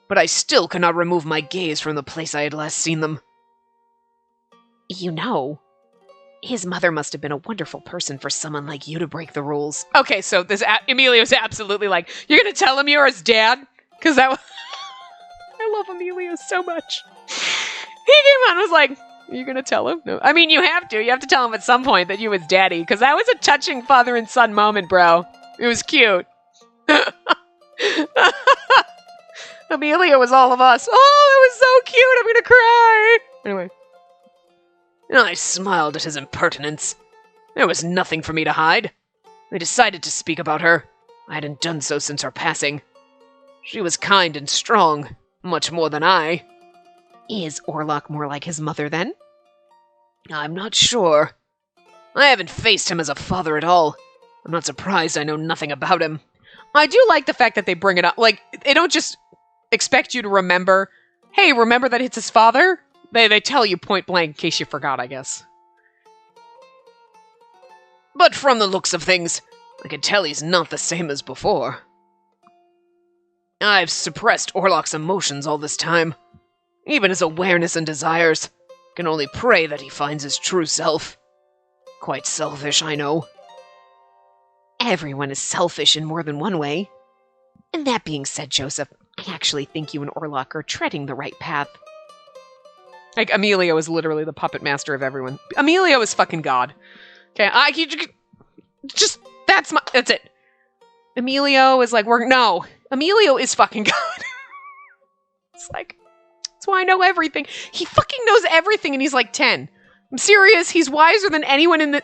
But I still could not remove my gaze from the place I had last seen them. You know, his mother must have been a wonderful person for someone like you to break the rules. Okay, so this Emilio's absolutely like, you're gonna tell him you're his dad? Because that was... I love Emilio so much. He came on and was like, are you gonna tell him? No. I mean, you have to. You have to tell him at some point that you his daddy, because that was a touching father and son moment, bro. It was cute. Emilio was all of us. Oh, it was so cute. I'm gonna cry. Anyway. I smiled at his impertinence. There was nothing for me to hide. I decided to speak about her. I hadn't done so since her passing. She was kind and strong, much more than I. Is Orlock more like his mother, then? I'm not sure. I haven't faced him as a father at all. I'm not surprised I know nothing about him. I do like the fact that they bring it up. Like, they don't just expect you to remember, hey, remember that it's his father? They tell you point blank in case you forgot, I guess. But from the looks of things, I can tell he's not the same as before. I've suppressed Orlock's emotions all this time. Even his awareness and desires. Can only pray that he finds his true self. Quite selfish, I know. Everyone is selfish in more than one way. And that being said, Joseph, I actually think you and Orlock are treading the right path. Like, Emilio is literally the puppet master of everyone. Emilio is fucking God. Okay, that's it. Emilio is like, no. Emilio is fucking God. It's like, that's why I know everything. He fucking knows everything and he's like 10. I'm serious, he's wiser than anyone in the...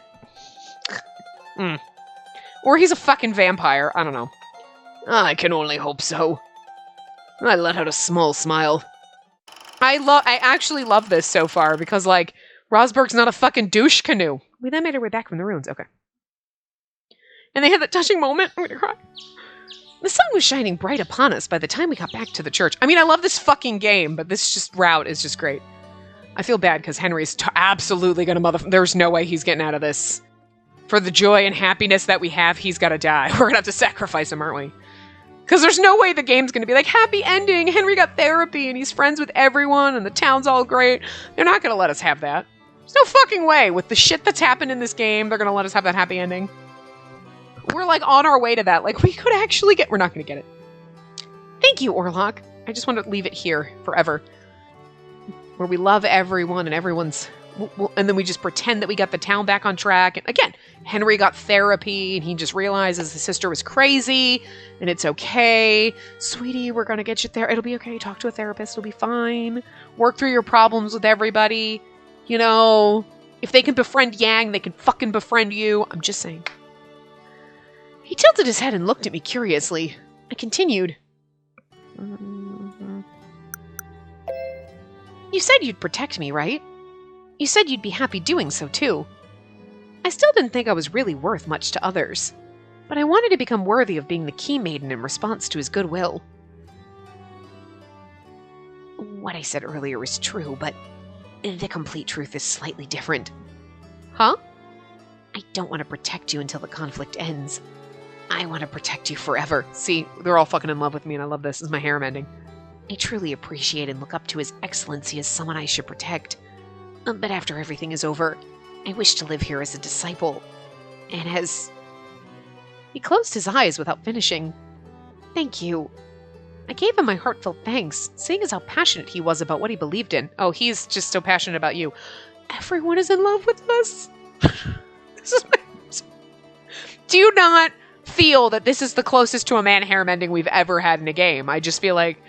Or he's a fucking vampire, I don't know. I can only hope so. I let out a small smile. I actually love this so far because, like, Rosberg's not a fucking douche canoe. We then made our way back from the ruins. Okay. And they had that touching moment. I'm gonna cry. The sun was shining bright upon us by the time we got back to the church. I mean, I love this fucking game, but this route is just great. I feel bad because Henry's absolutely gonna there's no way he's getting out of this. For the joy and happiness that we have, he's gotta die. We're gonna have to sacrifice him, aren't we? Because there's no way the game's going to be like, happy ending, Henry got therapy, and he's friends with everyone, and the town's all great. They're not going to let us have that. There's no fucking way. With the shit that's happened in this game, they're going to let us have that happy ending. We're, like, on our way to that. Like, we could actually get... We're not going to get it. Thank you, Orlock. I just want to leave it here forever. Where we love everyone, and everyone's... and then we just pretend that we got the town back on track. And again, Henry got therapy and he just realizes his sister was crazy and it's okay. Sweetie, we're going to get you there. It'll be okay. Talk to a therapist. It'll be fine. Work through your problems with everybody. You know, if they can befriend Yang, they can fucking befriend you. I'm just saying. He tilted his head and looked at me curiously. I continued. You said you'd protect me, right? You said you'd be happy doing so, too. I still didn't think I was really worth much to others, but I wanted to become worthy of being the key maiden in response to his goodwill. What I said earlier is true, but the complete truth is slightly different. Huh? I don't want to protect you until the conflict ends. I want to protect you forever. See, they're all fucking in love with me, and I love this. This is my harem ending. I truly appreciate and look up to his excellency as someone I should protect. But after everything is over, I wish to live here as a disciple, and as... He closed his eyes without finishing. Thank you. I gave him my heartfelt thanks, seeing as how passionate he was about what he believed in. Oh, he's just so passionate about you. Everyone is in love with us. This is my... Do you not feel that this is the closest to a man harem ending we've ever had in a game? I just feel like...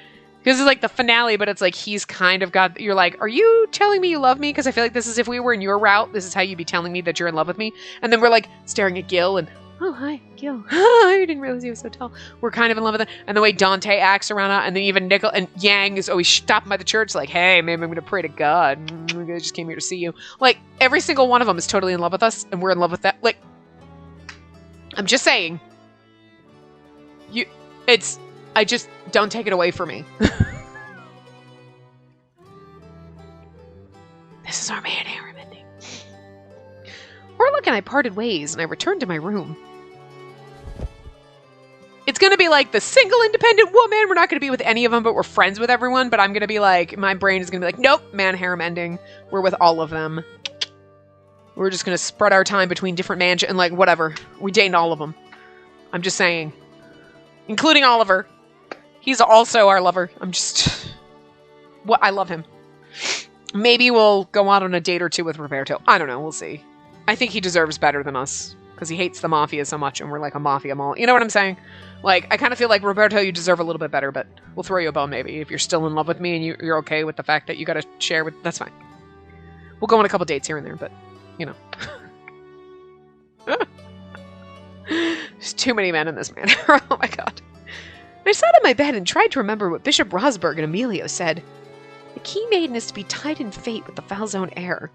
Because it's like the finale, but it's like he's kind of got... You're like, are you telling me you love me? Because I feel like this is if we were in your route, this is how you'd be telling me that you're in love with me. And then we're like staring at Gil and, oh, hi, Gil. I didn't realize he was so tall. We're kind of in love with it. And the way Dante acts around it, and then even Nickel and Yang is always stopping by the church like, hey, maybe I'm going to pray to God. I just came here to see you. Like, every single one of them is totally in love with us, and we're in love with that. Like, I'm just saying. I just, don't take it away from me. This is our man harem ending. Orlock and I parted ways, and I returned to my room. It's going to be like the single independent woman. We're not going to be with any of them, but we're friends with everyone. But I'm going to be like, my brain is going to be like, nope, man harem ending. We're with all of them. We're just going to spread our time between different mansions and like whatever. We dating all of them. I'm just saying. Including Oliver. He's also our lover. I love him. Maybe we'll go out on a date or two with Roberto. I don't know. We'll see. I think he deserves better than us. Because he hates the mafia so much and we're like a mafia mall. You know what I'm saying? Like, I kind of feel like, Roberto, you deserve a little bit better, but we'll throw you a bone maybe. If you're still in love with me and you're okay with the fact that you gotta share with... That's fine. We'll go on a couple dates here and there, but, you know. There's too many men in this manor. Oh my god. I sat on my bed and tried to remember what Bishop Rosberg and Emilio said. The key maiden is to be tied in fate with the Falzone heir.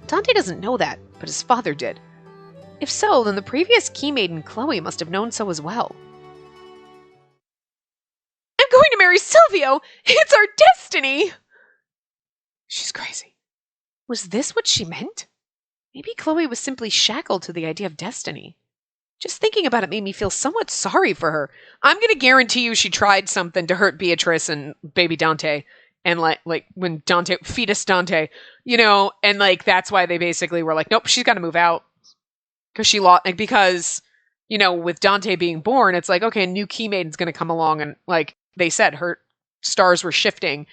Dante doesn't know that, but his father did. If so, then the previous key maiden, Chloe, must have known so as well. I'm going to marry Silvio! It's our destiny! She's crazy. Was this what she meant? Maybe Chloe was simply shackled to the idea of destiny. Just thinking about it made me feel somewhat sorry for her. I'm going to guarantee you she tried something to hurt Beatrice and baby Dante. And like when fetus Dante, you know, and like that's why they basically were like, nope, she's got to move out. Because, you know, with Dante being born, it's like, okay, a new key maiden's going to come along. And like they said, her stars were shifting.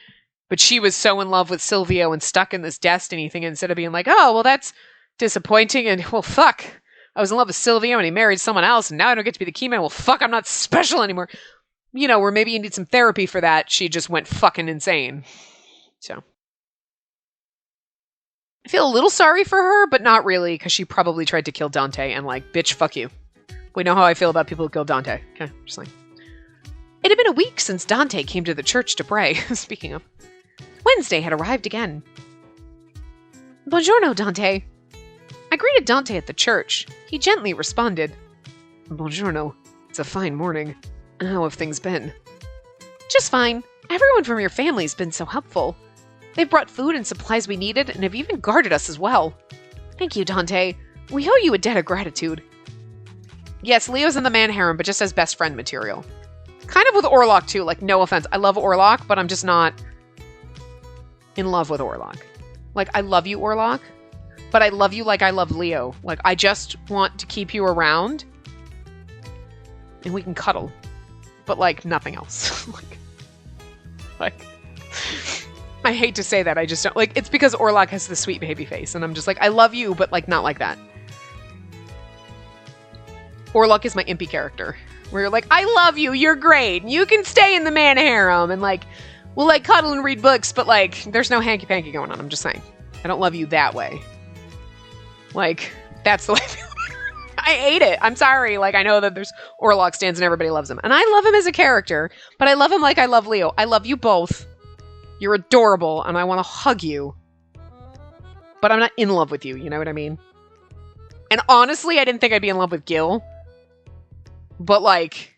But she was so in love with Silvio and stuck in this destiny thing instead of being like, oh, well, that's disappointing. And well, fuck. I was in love with Silvio and he married someone else. And now I don't get to be the key man. Well, fuck, I'm not special anymore. You know, where maybe you need some therapy for that. She just went fucking insane. So. I feel a little sorry for her, but not really, because she probably tried to kill Dante, and like, bitch, fuck you. We know how I feel about people who kill Dante. Okay, just like. It had been a week since Dante came to the church to pray. Speaking of. Wednesday had arrived again. Buongiorno, Dante. I greeted Dante at the church. He gently responded. Buongiorno. It's a fine morning. How have things been? Just fine. Everyone from your family's been so helpful. They've brought food and supplies we needed, and have even guarded us as well. Thank you, Dante. We owe you a debt of gratitude. Yes, Leo's in the man harem, but just as best friend material. Kind of with Orlock, too. Like, no offense. I love Orlock, but I'm just not in love with Orlock. Like, I love you, Orlock, but I love you like I love Leo. Like, I just want to keep you around, and we can cuddle. But, like, nothing else. like... I hate to say that, I just don't, like, it's because Orlock has the sweet baby face, and I'm just like, I love you, but, like, not like that. Orlock is my impy character, where you're like, I love you, you're great, you can stay in the man harem, and, like, we'll, like, cuddle and read books, but, like, there's no hanky-panky going on, I'm just saying. I don't love you that way. Like, that's the way I feel. I hate it. I'm sorry. Like, I know that there's Orlock stands and everybody loves him, and I love him as a character, but I love him like I love Leo. I love you both. You're adorable, and I want to hug you. But I'm not in love with you, you know what I mean? And honestly, I didn't think I'd be in love with Gil. But, like...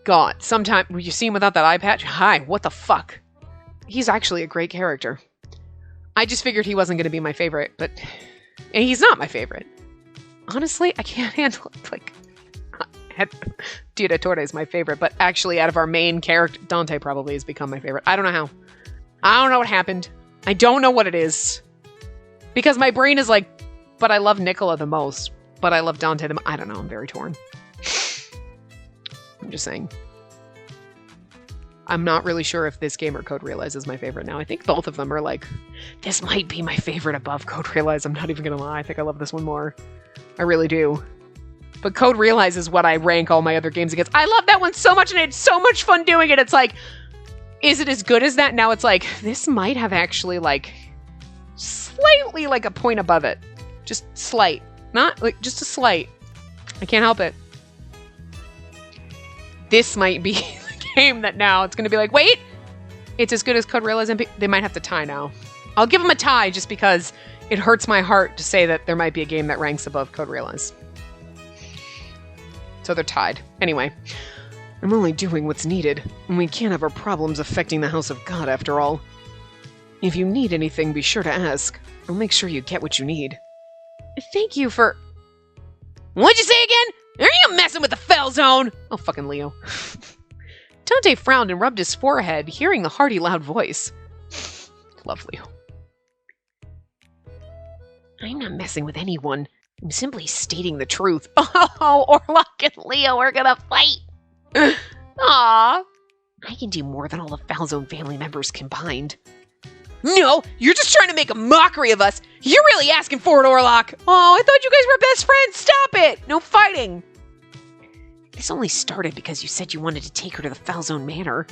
God, sometime... You see him without that eye patch? Hi, what the fuck? He's actually a great character. I just figured he wasn't going to be my favorite, but... And he's not my favorite. Honestly, I can't handle it. Like... Direttore is my favorite, but actually out of our main character, Dante probably has become my favorite. I don't know how. I don't know what happened. I don't know what it is. Because my brain is like, but I love Nicola the most, but I love Dante the most. I don't know, I'm very torn. I'm just saying. I'm not really sure if this game or Code Realize is my favorite now. I think both of them are like, this might be my favorite above Code Realize. I'm not even gonna lie. I think I love this one more. I really do. But Code Realize is what I rank all my other games against. I love that one so much, and I had so much fun doing it. It's like, is it as good as that? Now it's like, this might have actually, like, slightly, like, a point above it. Just slight. Not, like, just a slight. I can't help it. This might be the game that now it's going to be like, wait, it's as good as Code Realize, and they might have to tie now. I'll give them a tie just because it hurts my heart to say that there might be a game that ranks above Code Realize. So they're tied. Anyway, I'm only doing what's needed, and we can't have our problems affecting the House of God after all. If you need anything, be sure to ask. I'll make sure you get what you need. Thank you for... What'd you say again? Are you messing with the fell zone? Oh, fucking Leo. Dante frowned and rubbed his forehead, hearing the hearty, loud voice. Love Leo. I'm not messing with anyone. I'm simply stating the truth. Oh, Orlock and Leo are gonna fight. Aww. I can do more than all the Falzone family members combined. No, you're just trying to make a mockery of us. You're really asking for it, Orlock. Oh, I thought you guys were best friends. Stop it. No fighting. This only started because you said you wanted to take her to the Falzone Manor.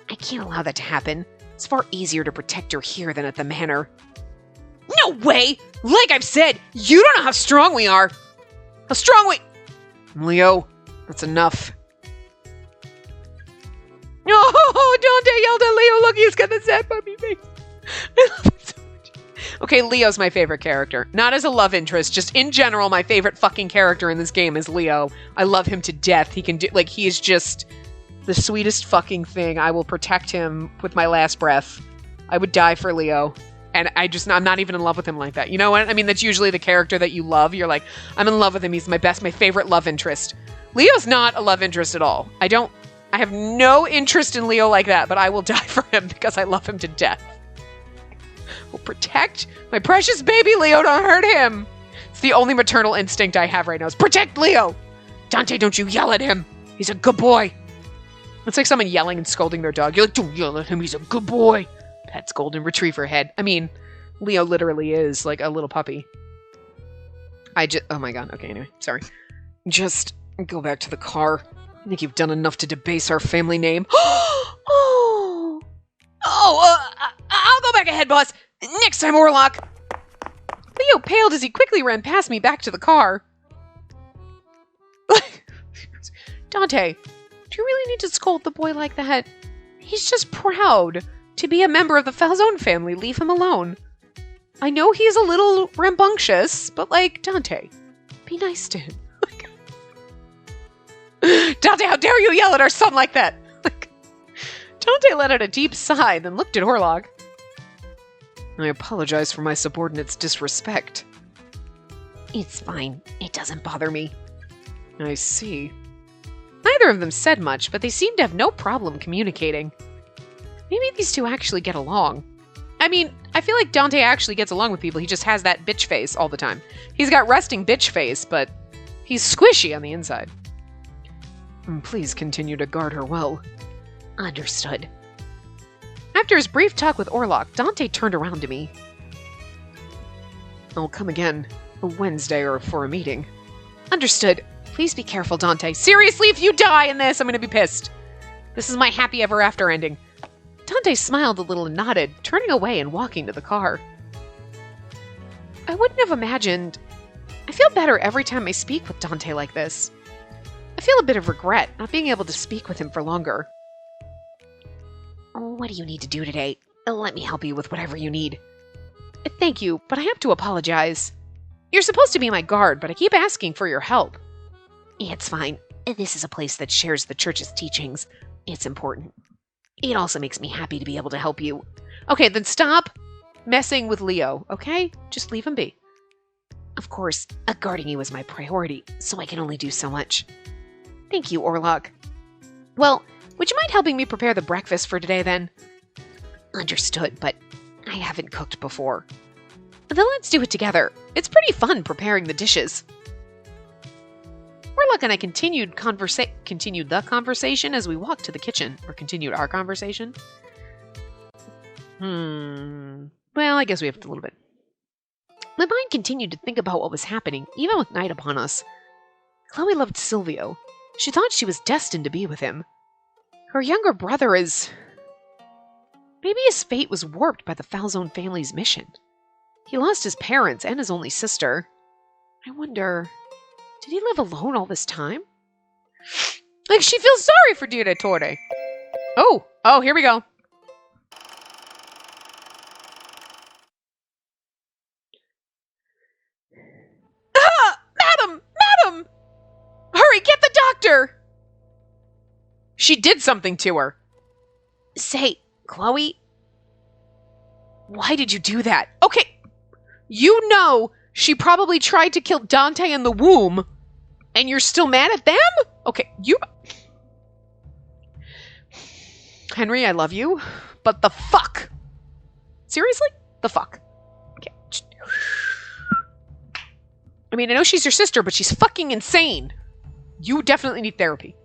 I can't allow that to happen. It's far easier to protect her here than at the manor. No way! Like I've said, you don't know how strong we are. How strong we... Leo, that's enough. Oh, Dante yelled at Leo. Look, he's got the sad puppy face. I love it so much. Okay, Leo's my favorite character. Not as a love interest, just in general, my favorite fucking character in this game is Leo. I love him to death. He can do, like, he is just the sweetest fucking thing. I will protect him with my last breath. I would die for Leo. And I'm not even in love with him like that. You know what? I mean, that's usually the character that you love. You're like, I'm in love with him. He's my favorite love interest. Leo's not a love interest at all. I have no interest in Leo like that, but I will die for him because I love him to death. Will protect my precious baby Leo. Don't hurt him. It's the only maternal instinct I have right now is protect Leo. Dante, don't you yell at him. He's a good boy. It's like someone yelling and scolding their dog. You're like, don't yell at him. He's a good boy. Pet's golden retriever head. I mean, Leo literally is like a little puppy. Oh my god. Okay, anyway. Sorry. Just go back to the car. I think you've done enough to debase our family name. I'll go back ahead, boss. Next time, Orlock. Leo paled as he quickly ran past me back to the car. Dante, do you really need to scold the boy like that? He's just proud to be a member of the Falzone family. Leave him alone. I know he's a little rambunctious, but like, Dante, be nice to him. Dante, how dare you yell at our son like that? Dante let out a deep sigh, then looked at Orlock. I apologize for my subordinate's disrespect. It's fine. It doesn't bother me. I see. Neither of them said much, but they seemed to have no problem communicating. Maybe these two actually get along. I mean, I feel like Dante actually gets along with people. He just has that bitch face all the time. He's got resting bitch face, but he's squishy on the inside. Please continue to guard her well. Understood. After his brief talk with Orlock, Dante turned around to me. I'll come again, Wednesday or for a meeting. Understood. Please be careful, Dante. Seriously, if you die in this, I'm going to be pissed. This is my happy ever after ending. Dante smiled a little and nodded, turning away and walking to the car. I wouldn't have imagined... I feel better every time I speak with Dante like this. I feel a bit of regret not being able to speak with him for longer. What do you need to do today? Let me help you with whatever you need. Thank you, but I have to apologize. You're supposed to be my guard, but I keep asking for your help. It's fine. This is a place that shares the church's teachings. It's important. It also makes me happy to be able to help you. Okay, then stop messing with Leo, okay? Just leave him be. Of course, guarding you is my priority, so I can only do so much. Thank you, Orlock. Well, would you mind helping me prepare the breakfast for today, then? Understood, but I haven't cooked before. Then let's do it together. It's pretty fun preparing the dishes. Orlock and I continued the conversation as we walked to the kitchen. Or continued our conversation. Well, I guess we have to a little bit. My mind continued to think about what was happening, even with night upon us. Chloe loved Silvio. She thought she was destined to be with him. Her younger brother is... Maybe his fate was warped by the Falzone family's mission. He lost his parents and his only sister. I wonder... Did he live alone all this time? Like, she feels sorry for Direttore. Oh, here we go. Ah! Madam! Hurry, get the doctor! She did something to her. Say, Chloe? Why did you do that? Okay, you know She probably tried to kill Dante in the womb, and you're still mad at them? Okay, Henry, I love you, but the fuck? Seriously? The fuck? Okay. I mean, I know she's your sister, but she's fucking insane. You definitely need therapy.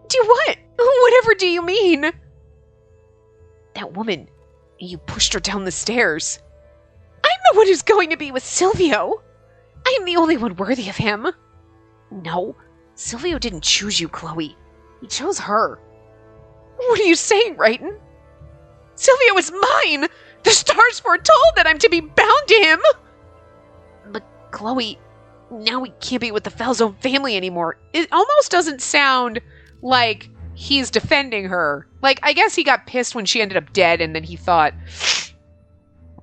Do what? Whatever do you mean? That woman, you pushed her down the stairs. I'm the one who's going to be with Silvio. I am the only one worthy of him. No, Silvio didn't choose you, Chloe. He chose her. What are you saying, Rayton? Silvio is mine! The stars foretold that I'm to be bound to him! But, Chloe, now we can't be with the Falzone family anymore. It almost doesn't sound like he's defending her. Like, I guess he got pissed when she ended up dead, and then he thought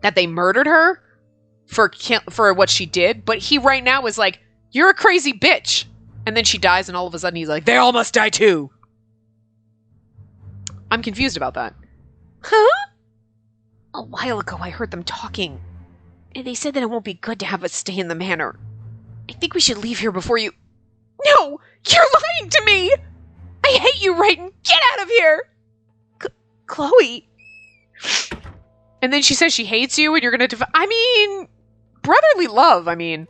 that they murdered her for what she did, but he right now is like, you're a crazy bitch! And then she dies, and all of a sudden he's like, they all must die too! I'm confused about that. Huh? A while ago I heard them talking, and they said that it won't be good to have us stay in the manor. I think we should leave here before you... No! You're lying to me! I hate you, Rayton! Get out of here! Chloe? And then she says she hates you and you're gonna I mean... Brotherly love, I mean...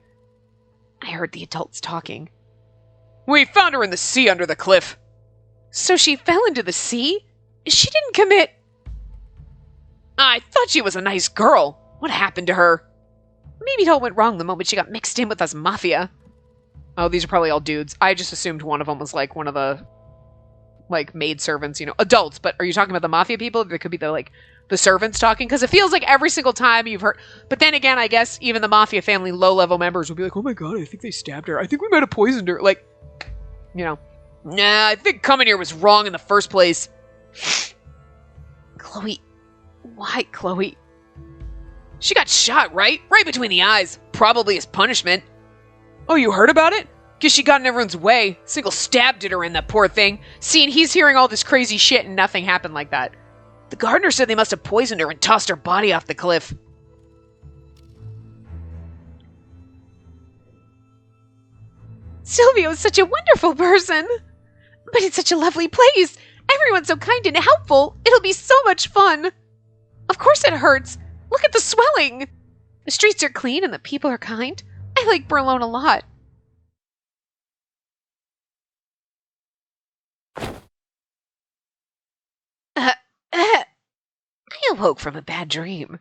I heard the adults talking. We found her in the sea under the cliff. So she fell into the sea? She didn't commit... I thought she was a nice girl. What happened to her? Maybe it all went wrong the moment she got mixed in with us mafia. Oh, these are probably all dudes. I just assumed one of them was like one of the like maid servants, you know, adults. But are you talking about the mafia people? There could be the servants talking, because it feels like every single time you've heard. But then again, I guess even the mafia family low-level members would be like, "Oh my god, I think they stabbed her. I think we might have poisoned her." Like, you know, nah, I think coming here was wrong in the first place. Chloe, why, Chloe? She got shot, right? Right between the eyes. Probably as punishment. Oh, you heard about it? Guess she got in everyone's way. Single stab did her in, that poor thing. See, and he's hearing all this crazy shit and nothing happened like that. The gardener said they must have poisoned her and tossed her body off the cliff. Silvio is such a wonderful person. But it's such a lovely place. Everyone's so kind and helpful. It'll be so much fun. Of course it hurts. Look at the swelling. The streets are clean and the people are kind. I like Berlone a lot. I awoke from a bad dream.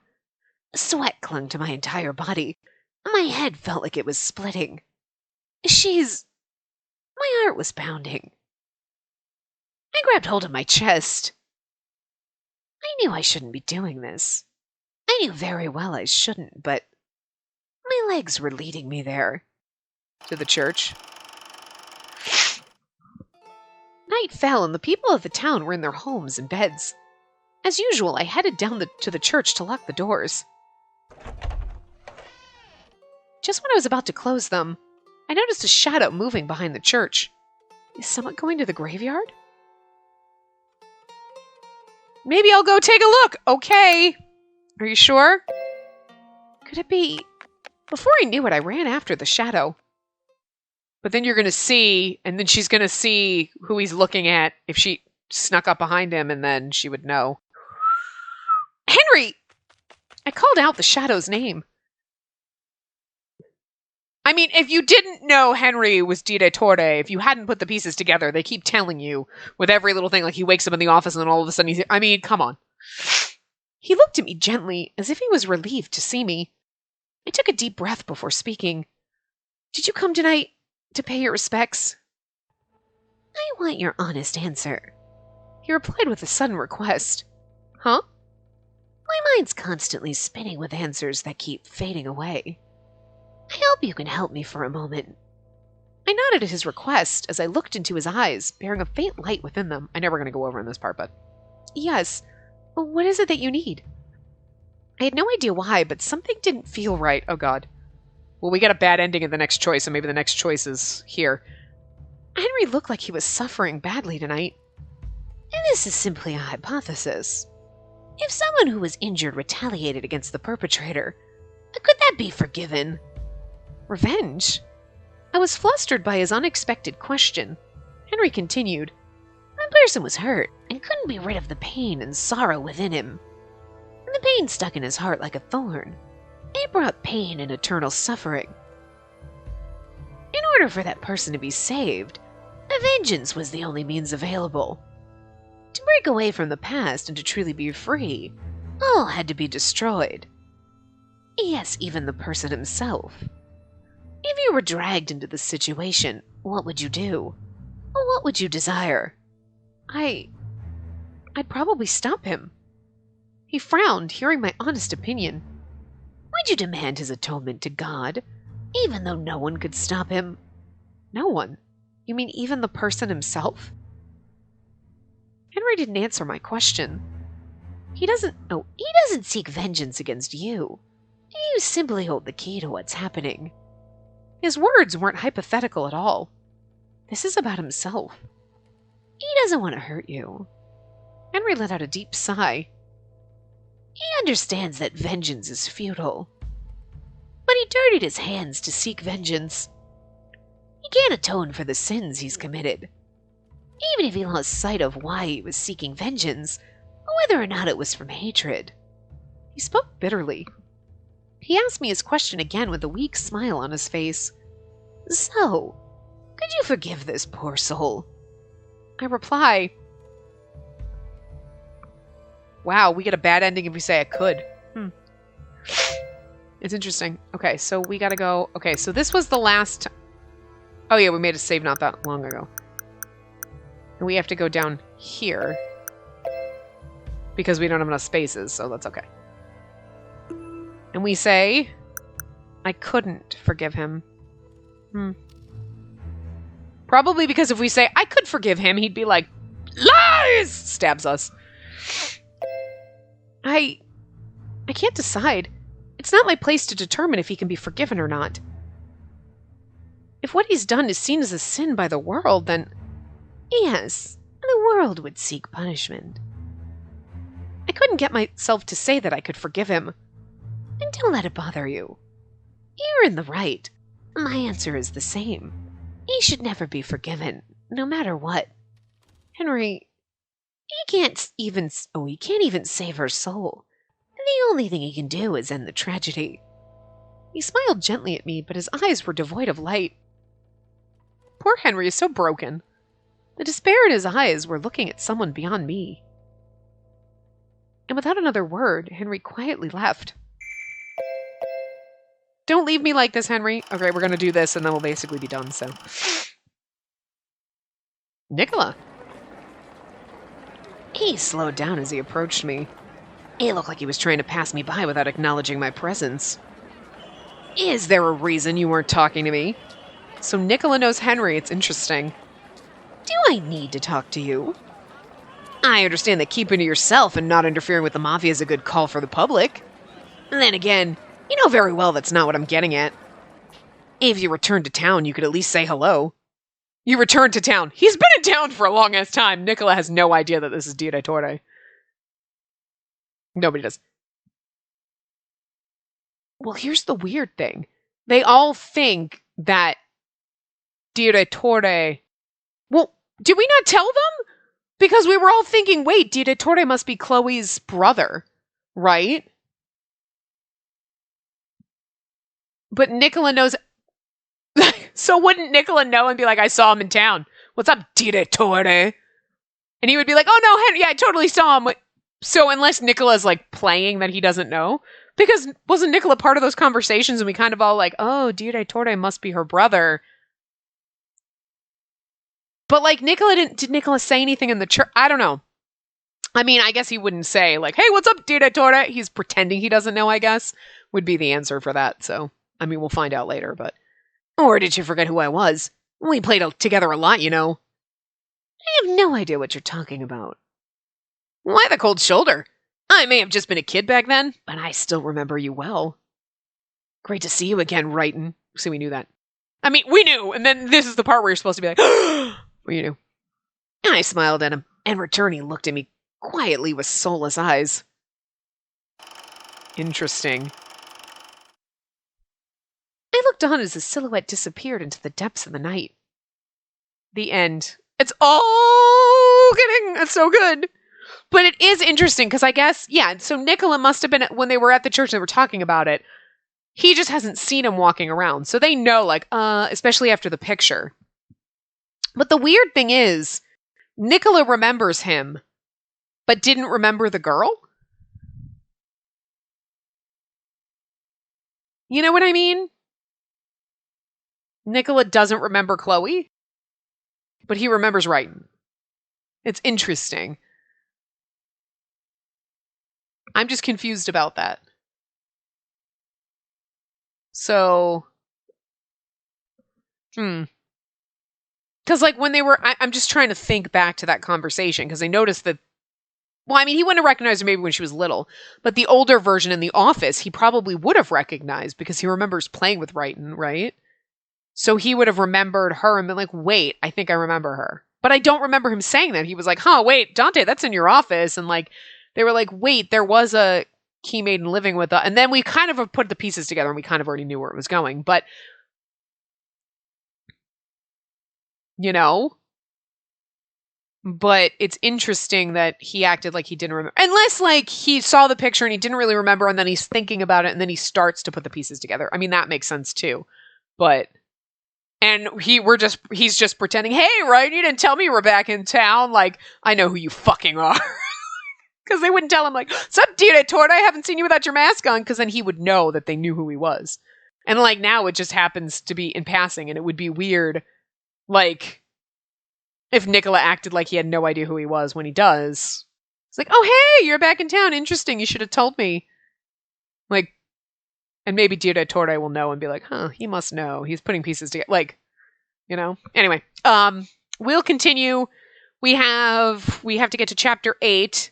Sweat clung to my entire body. My head felt like it was splitting. My heart was pounding. I grabbed hold of my chest. I knew I shouldn't be doing this. I knew very well I shouldn't, but my legs were leading me there. To the church. Night fell and the people of the town were in their homes and beds. As usual, I headed down to the church to lock the doors. Just when I was about to close them, I noticed a shadow moving behind the church. Is someone going to the graveyard? Maybe I'll go take a look. Okay. Are you sure? Could it be? Before I knew it, I ran after the shadow. But then you're going to see, and then she's going to see who he's looking at if she snuck up behind him, and then she would know. Henry! I called out the shadow's name. I mean, if you didn't know Henry was Direttore, if you hadn't put the pieces together, they keep telling you with every little thing, like he wakes up in the office and then all of a sudden he's... I mean, come on. He looked at me gently, as if he was relieved to see me. I took a deep breath before speaking. Did you come tonight to pay your respects? I want your honest answer. He replied with a sudden request. Huh? My mind's constantly spinning with answers that keep fading away. I hope you can help me for a moment. I nodded at his request as I looked into his eyes, bearing a faint light within them. I'm never going to go over in this part, but... Yes. What is it that you need? I had no idea why, but something didn't feel right. Oh, God. Well, we got a bad ending in the next choice, and maybe the next choice is here. Henry looked like he was suffering badly tonight. And this is simply a hypothesis. If someone who was injured retaliated against the perpetrator, could that be forgiven? Revenge? I was flustered by his unexpected question. Henry continued. My person was hurt and couldn't be rid of the pain and sorrow within him. And the pain stuck in his heart like a thorn. It brought pain and eternal suffering. In order for that person to be saved, a vengeance was the only means available. To break away from the past and to truly be free, all had to be destroyed. Yes, even the person himself. If you were dragged into this situation, what would you do? Or what would you desire? I'd probably stop him. He frowned, hearing my honest opinion. Would you demand his atonement to God, even though no one could stop him? No one? You mean even the person himself? Henry didn't answer my question. He doesn't seek vengeance against you. You simply hold the key to what's happening. His words weren't hypothetical at all. This is about himself. He doesn't want to hurt you. Henry let out a deep sigh. He understands that vengeance is futile. But he dirtied his hands to seek vengeance. He can't atone for the sins he's committed. Even if he lost sight of why he was seeking vengeance, or whether or not it was from hatred. He spoke bitterly. He asked me his question again with a weak smile on his face. So, could you forgive this poor soul? I reply, wow, we get a bad ending if we say I could. It's interesting. Okay, so we gotta go. Okay, so this was the last. Oh yeah, we made a save not that long ago. And we have to go down here. Because we don't have enough spaces, so that's okay. And we say, I couldn't forgive him. Probably because if we say, I could forgive him, he'd be like, lies! Stabs us. I can't decide. It's not my place to determine if he can be forgiven or not. If what he's done is seen as a sin by the world, then yes, the world would seek punishment. I couldn't get myself to say that I could forgive him. And don't let it bother you. You're in the right. My answer is the same. He should never be forgiven, no matter what. Henry, he can't even save her soul. The only thing he can do is end the tragedy. He smiled gently at me, but his eyes were devoid of light. Poor Henry is so broken. The despair in his eyes were looking at someone beyond me. And without another word, Henry quietly left. Don't leave me like this, Henry. Okay, we're going to do this, and then we'll basically be done, so. Nicola. He slowed down as he approached me. He looked like he was trying to pass me by without acknowledging my presence. Is there a reason you weren't talking to me? So Nicola knows Henry. It's interesting. Do I need to talk to you? I understand that keeping to yourself and not interfering with the mafia is a good call for the public. And then again, you know very well that's not what I'm getting at. If you return to town, you could at least say hello. You returned to town. He's been in town for a long-ass time. Nicola has no idea that this is Direttore. Nobody does. Well, here's the weird thing. They all think that Direttore... Well, did we not tell them? Because we were all thinking, wait, Direttore must be Chloe's brother, right? But Nicola knows... So wouldn't Nicola know and be like, I saw him in town. What's up, Direttore? And he would be like, oh no, Henry, yeah, I totally saw him. So unless Nicola's like playing that he doesn't know, because wasn't Nicola part of those conversations and we kind of all like, oh, Direttore must be her brother. But like did Nicola say anything in the church? I don't know. I mean, I guess he wouldn't say like, hey, what's up, Direttore? He's pretending he doesn't know, I guess, would be the answer for that. So, I mean, we'll find out later, but. Or did you forget who I was? We played together a lot, you know. I have no idea what you're talking about. Why the cold shoulder? I may have just been a kid back then, but I still remember you well. Great to see you again, Wrighton. See, we knew that. I mean, we knew, and then this is the part where you're supposed to be like, well, you knew. I smiled at him, and returning looked at me quietly with soulless eyes. Interesting. I looked looked on as his silhouette disappeared into the depths of the night. The end. It's so good. But it is interesting because I guess, yeah, so Nicola must have been, when they were at the church and they were talking about it, he just hasn't seen him walking around. So they know, like, especially after the picture. But the weird thing is, Nicola remembers him, but didn't remember the girl. You know what I mean? Nicola doesn't remember Chloe, but he remembers Wrighton. It's interesting. I'm just confused about that. So, because like when they were, I'm just trying to think back to that conversation because I noticed that, well, I mean, he wouldn't have recognized her maybe when she was little, but the older version in the office, he probably would have recognized because he remembers playing with Wrighton, right? So he would have remembered her and been like, wait, I think I remember her. But I don't remember him saying that. He was like, wait, Dante, that's in your office. And like, they were like, wait, there was a key maiden living with us. And then we kind of have put the pieces together and we kind of already knew where it was going. But, you know, but it's interesting that he acted like he didn't remember. Unless like he saw the picture and he didn't really remember and then he's thinking about it and then he starts to put the pieces together. I mean, that makes sense too. But, and he's just pretending, hey, right, you didn't tell me you were back in town. Like, I know who you fucking are. Because they wouldn't tell him, like, sup, direttore, I haven't seen you without your mask on. Because then he would know that they knew who he was. And, like, now it just happens to be in passing. And it would be weird, like, if Nicola acted like he had no idea who he was when he does. It's like, oh, hey, you're back in town. Interesting. You should have told me. Like, and maybe direttore will know and be like, he must know. He's putting pieces together. Like, you know? Anyway, we'll continue. We have to get to chapter 8.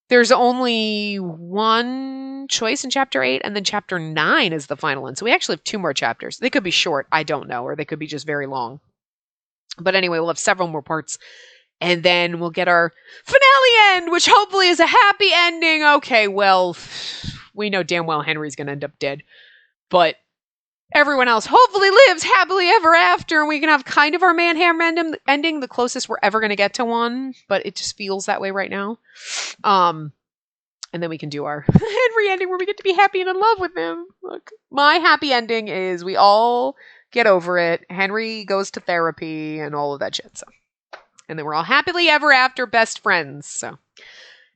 There's only one choice in chapter 8, and then chapter 9 is the final one. So we actually have 2 more chapters. They could be short, I don't know, or they could be just very long. But anyway, we'll have several more parts, and then we'll get our finale end, which hopefully is a happy ending. Okay, well, we know damn well Henry's going to end up dead. But everyone else hopefully lives happily ever after, and we can have kind of our Manham ending, the closest we're ever going to get to one, but it just feels that way right now. And then we can do our Henry ending where we get to be happy and in love with him. Look, my happy ending is we all get over it. Henry goes to therapy and all of that shit. So, and then we're all happily ever after best friends. So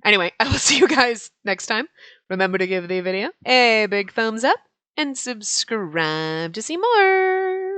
anyway, I will see you guys next time. Remember to give the video a big thumbs up and subscribe to see more.